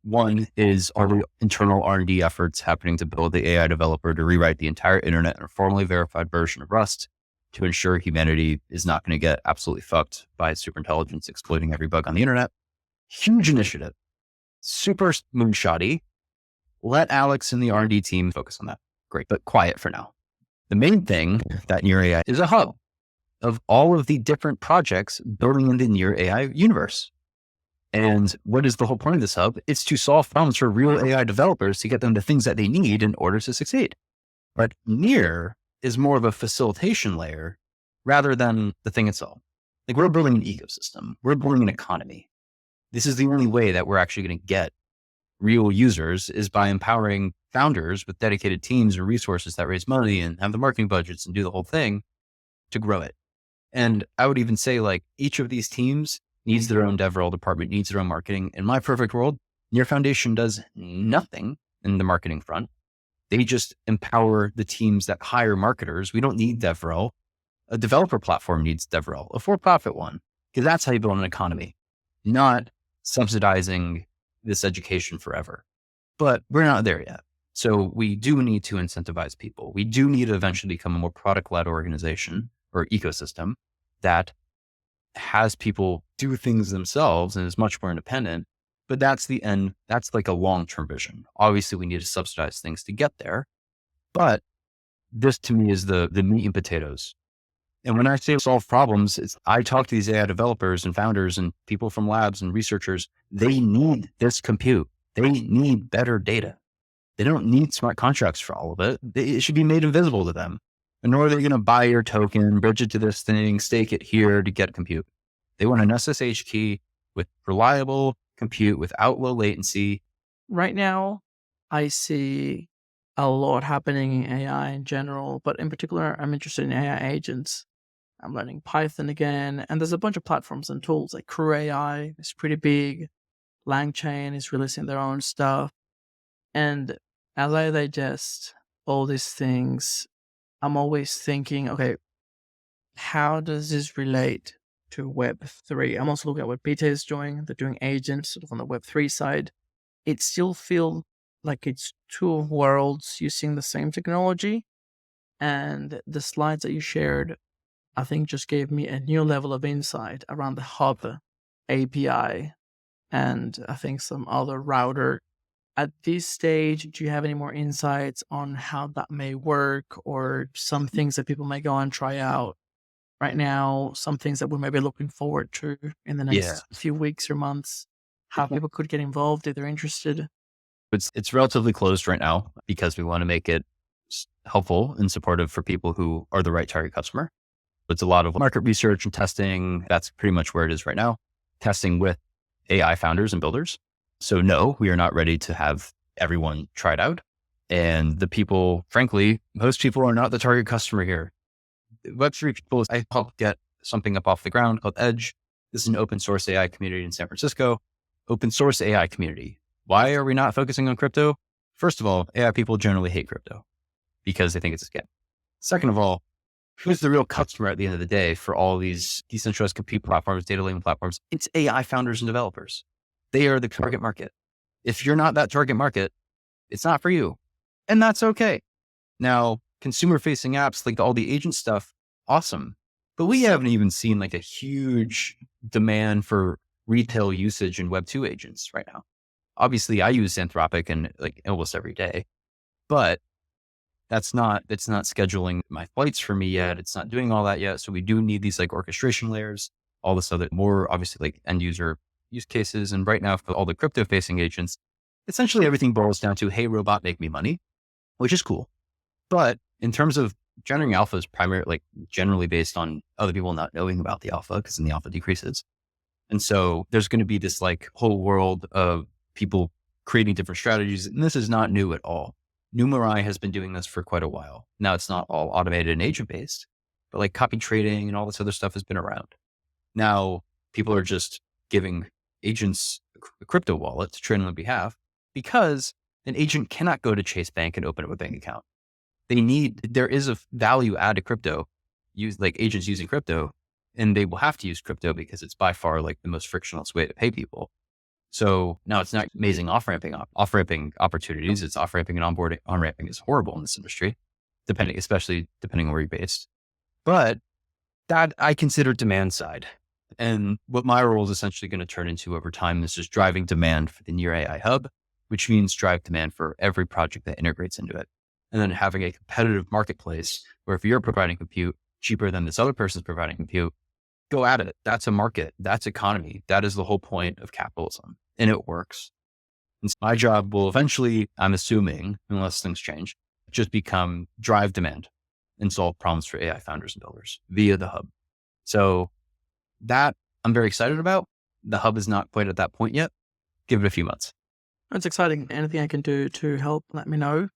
One is our internal R&D efforts happening to build the AI developer to rewrite the entire internet in a formally verified version of Rust to ensure humanity is not going to get absolutely fucked by SuperIntelligence exploiting every bug on the internet. Huge initiative. Super moonshotty. Let Alex and the R&D team focus on that. Great, but quiet for now. The main thing that near AI is a hub of all of the different projects building in the near AI universe. And what is the whole point of this hub? It's to solve problems for real AI developers to get them the things that they need in order to succeed. But near is more of a facilitation layer rather than the thing itself. Like we're building an ecosystem. We're building an economy. This is the only way that we're actually going to get real users is by empowering founders with dedicated teams and resources that raise money and have the marketing budgets and do the whole thing to grow it. And I would even say like each of these teams needs their own DevRel department, needs their own marketing. In my perfect world, Near Foundation does nothing in the marketing front. They just empower the teams that hire marketers. We don't need DevRel. A developer platform needs DevRel, a for-profit one. because that's how you build an economy, not subsidizing this education forever. But we're not there yet. So we do need to incentivize people. We do need to eventually become a more product-led organization or ecosystem that has people do things themselves and is much more independent. But that's the end. That's like a long-term vision. Obviously, we need to subsidize things to get there. But this to me is the meat and potatoes. And when I say solve problems, I talk to these AI developers and founders and people from labs and researchers. They need this compute. They need better data. They don't need smart contracts for all of it. It should be made invisible to them. And nor are they going to buy your token, bridge it to this thing, stake it here to get compute. They want an SSH key with reliable compute without low latency. Right now, I see a lot happening in AI in general, but in particular, I'm interested in AI agents. I'm learning Python again, and there's a bunch of platforms and tools like Crew AI is pretty big. LangChain is releasing their own stuff. And as I digest all these things, I'm always thinking, okay, how does this relate to Web3? I'm also looking at what Beta is doing. They're doing agents sort of on the Web3 side. It still feels like it's two worlds using the same technology. And the slides that you shared, I think, just gave me a new level of insight around the Hub API and I think some other router. At this stage, do you have any more insights on how that may work or some things that people may go and try out right now, some things that we may be looking forward to in the Yeah. next few weeks or months, how people could get involved if they're interested? It's relatively closed right now because we want to make it helpful and supportive for people who are the right target customer. It's a lot of market research and testing. That's pretty much where it is right now. Testing with AI founders and builders. So no, we are not ready to have everyone try it out. And the people, frankly, most people are not the target customer here. Web3 people, I helped get something up off the ground called Edge. This is an open source AI community in San Francisco. Open source AI community. Why are we not focusing on crypto? First of all, AI people generally hate crypto because they think it's a scam. Second of all, who's the real customer at the end of the day for all these decentralized compute platforms, data labeling platforms? It's AI founders and developers. They are the target market. If you're not that target market, it's not for you. And that's okay. Now, consumer facing apps, like all the agent stuff, awesome. But we haven't even seen like a huge demand for retail usage in Web2 agents right now. Obviously, I use Anthropic and like almost every day, but it's not scheduling my flights for me yet. It's not doing all that yet. So we do need these like orchestration layers, all this other more obviously like end user use cases. And right now for all the crypto facing agents, essentially everything boils down to, hey, robot, make me money, which is cool. But in terms of generating alpha is primarily like generally based on other people not knowing about the alpha because then the alpha decreases. And so there's going to be this like whole world of people creating different strategies. And this is not new at all. Numerai has been doing this for quite a while. Now it's not all automated and agent based, but like copy trading and all this other stuff has been around. Now people are just giving agents a crypto wallet to trade on their behalf because an agent cannot go to Chase Bank and open up a bank account. There is a value add to crypto, use like agents using crypto, and they will have to use crypto because it's by far like the most frictionless way to pay people. So now it's not amazing off-ramping opportunities. It's off-ramping and onboarding. On-ramping is horrible in this industry, especially depending on where you're based. But that I consider demand side. And what my role is essentially going to turn into over time is just driving demand for the Near AI Hub, which means drive demand for every project that integrates into it. And then having a competitive marketplace where if you're providing compute cheaper than this other person's providing compute, go at it. That's a market. That's economy. That is the whole point of capitalism. And it works. And so my job will eventually, I'm assuming, unless things change, just become drive demand and solve problems for AI founders and builders via the hub. So that I'm very excited about. The hub is not quite at that point yet. Give it a few months. It's exciting. Anything I can do to help, let me know.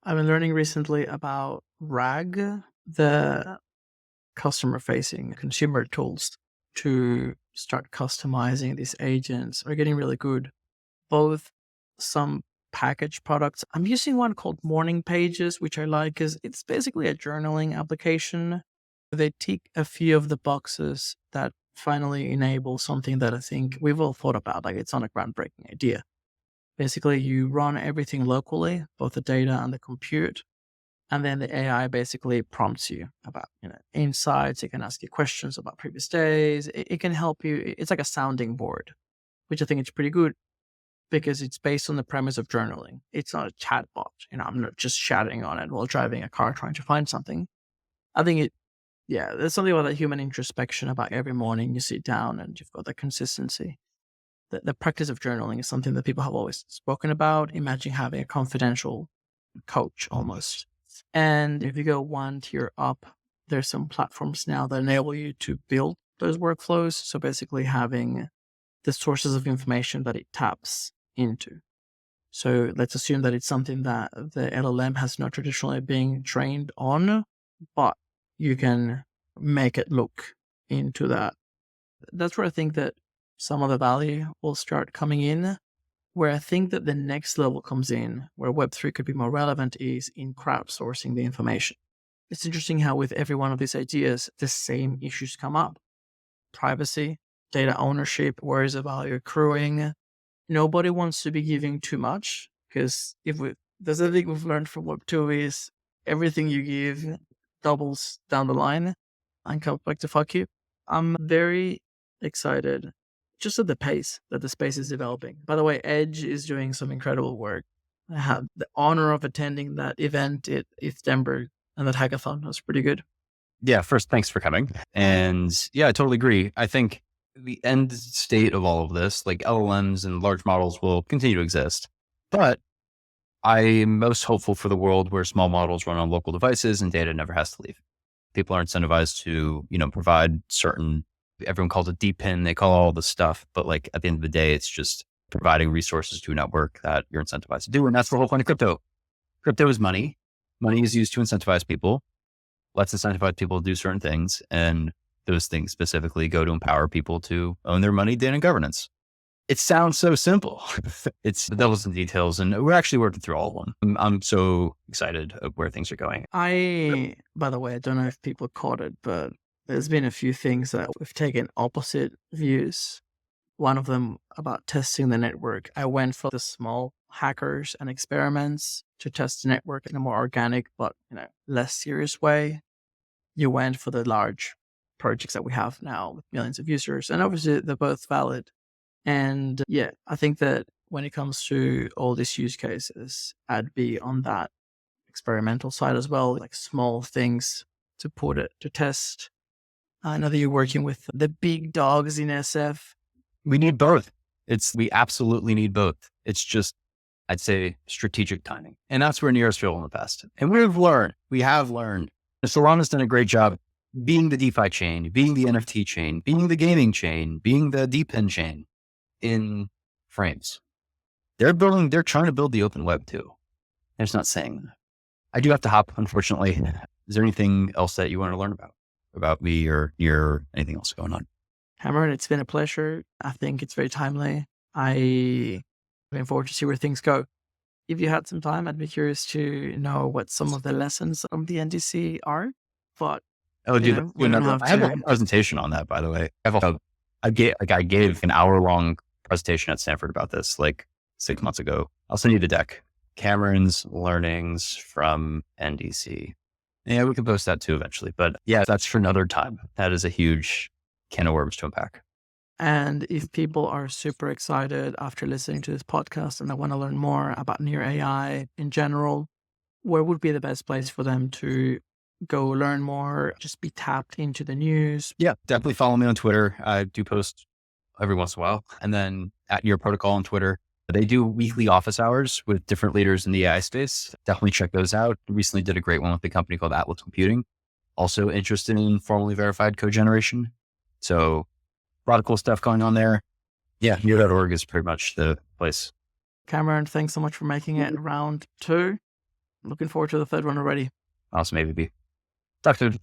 I've been learning recently about RAG, the customer-facing consumer tools to start customizing these agents are getting really good. Both some packaged products. I'm using one called Morning Pages, which I like because it's basically a journaling application. They tick a few of the boxes that finally enable something that I think we've all thought about. Like, it's not a groundbreaking idea. Basically, you run everything locally, both the data and the compute, and then the AI basically prompts you about, insights. It can ask you questions about previous days. It can help you. It's like a sounding board, which I think is pretty good because it's based on the premise of journaling. It's not a chatbot. I'm not just chatting on it while driving a car trying to find something. I think there's something about that human introspection about every morning you sit down and you've got the consistency. The practice of journaling is something that people have always spoken about. Imagine having a confidential coach almost. And if you go one tier up, there's some platforms now that enable you to build those workflows. So basically having the sources of information that it taps into. So let's assume that it's something that the LLM has not traditionally been trained on, but you can make it look into that. That's where I think that some of the value will start coming in. Where I think that the next level comes in, where Web3 could be more relevant, is in crowdsourcing the information. It's interesting how with every one of these ideas, the same issues come up. Privacy, data ownership, where is the value accruing? Nobody wants to be giving too much, because there's a thing we've learned from Web2 is everything you give doubles down the line and comes back to fuck you. I'm very excited just at the pace that the space is developing. By the way, Edge is doing some incredible work. I had the honor of attending that event at Denver, and that hackathon was pretty good. Yeah, first, thanks for coming. And yeah, I totally agree. I think the end state of all of this, like LLMs and large models, will continue to exist. But I am most hopeful for the world where small models run on local devices and data never has to leave. People are incentivized to, provide certain, everyone calls it DPIN, they call all this stuff. But like at the end of the day, it's just providing resources to a network that you're incentivized to do. And that's the whole point of crypto. Crypto is money. Money is used to incentivize people. Let's incentivize people to do certain things. And those things specifically go to empower people to own their money, data, and governance. It sounds so simple. It's the devil's in details, and we're actually working through all of them. I'm so excited of where things are going. By the way, I don't know if people caught it, but there's been a few things that we've taken opposite views. One of them about testing the network. I went for the small hackers and experiments to test the network in a more organic, but less serious way. You went for the large projects that we have now with millions of users, and obviously they're both valid. And yeah, I think that when it comes to all these use cases, I'd be on that experimental side as well, like small things to put it to test. I know that you're working with the big dogs in SF. We need both. We absolutely need both. It's just, I'd say, strategic timing. And that's where Nearest failed in the past. And we have learned. Solana's done a great job being the DeFi chain, being the NFT chain, being the gaming chain, being the DePIN chain in frames. They're trying to build the open web too. They're just not saying that. I do have to hop, unfortunately. Is there anything else that you want to learn about me or anything else going on? Cameron, it's been a pleasure. I think it's very timely. I'm looking forward to see where things go. If you had some time, I'd be curious to know what some of the lessons from the NDC are. But I have a presentation on that, by the way. I gave an hour-long presentation at Stanford about this like 6 months ago. I'll send you the deck. Cameron's learnings from NDC. Yeah, we can post that too eventually. But yeah, that's for another time. That is a huge can of worms to unpack. And if people are super excited after listening to this podcast and they want to learn more about Near AI in general, where would be the best place for them to go learn more, just be tapped into the news? Yeah, definitely follow me on Twitter. I do post every once in a while. And then at Your Protocol on Twitter, they do weekly office hours with different leaders in the AI space. Definitely check those out. Recently did a great one with a company called Atlas Computing. Also interested in formally verified code generation. So a lot of cool stuff going on there. Yeah, near.org is pretty much the place. Cameron, thanks so much for making it round 2. Looking forward to the third one already. Awesome, AVB. Talk soon.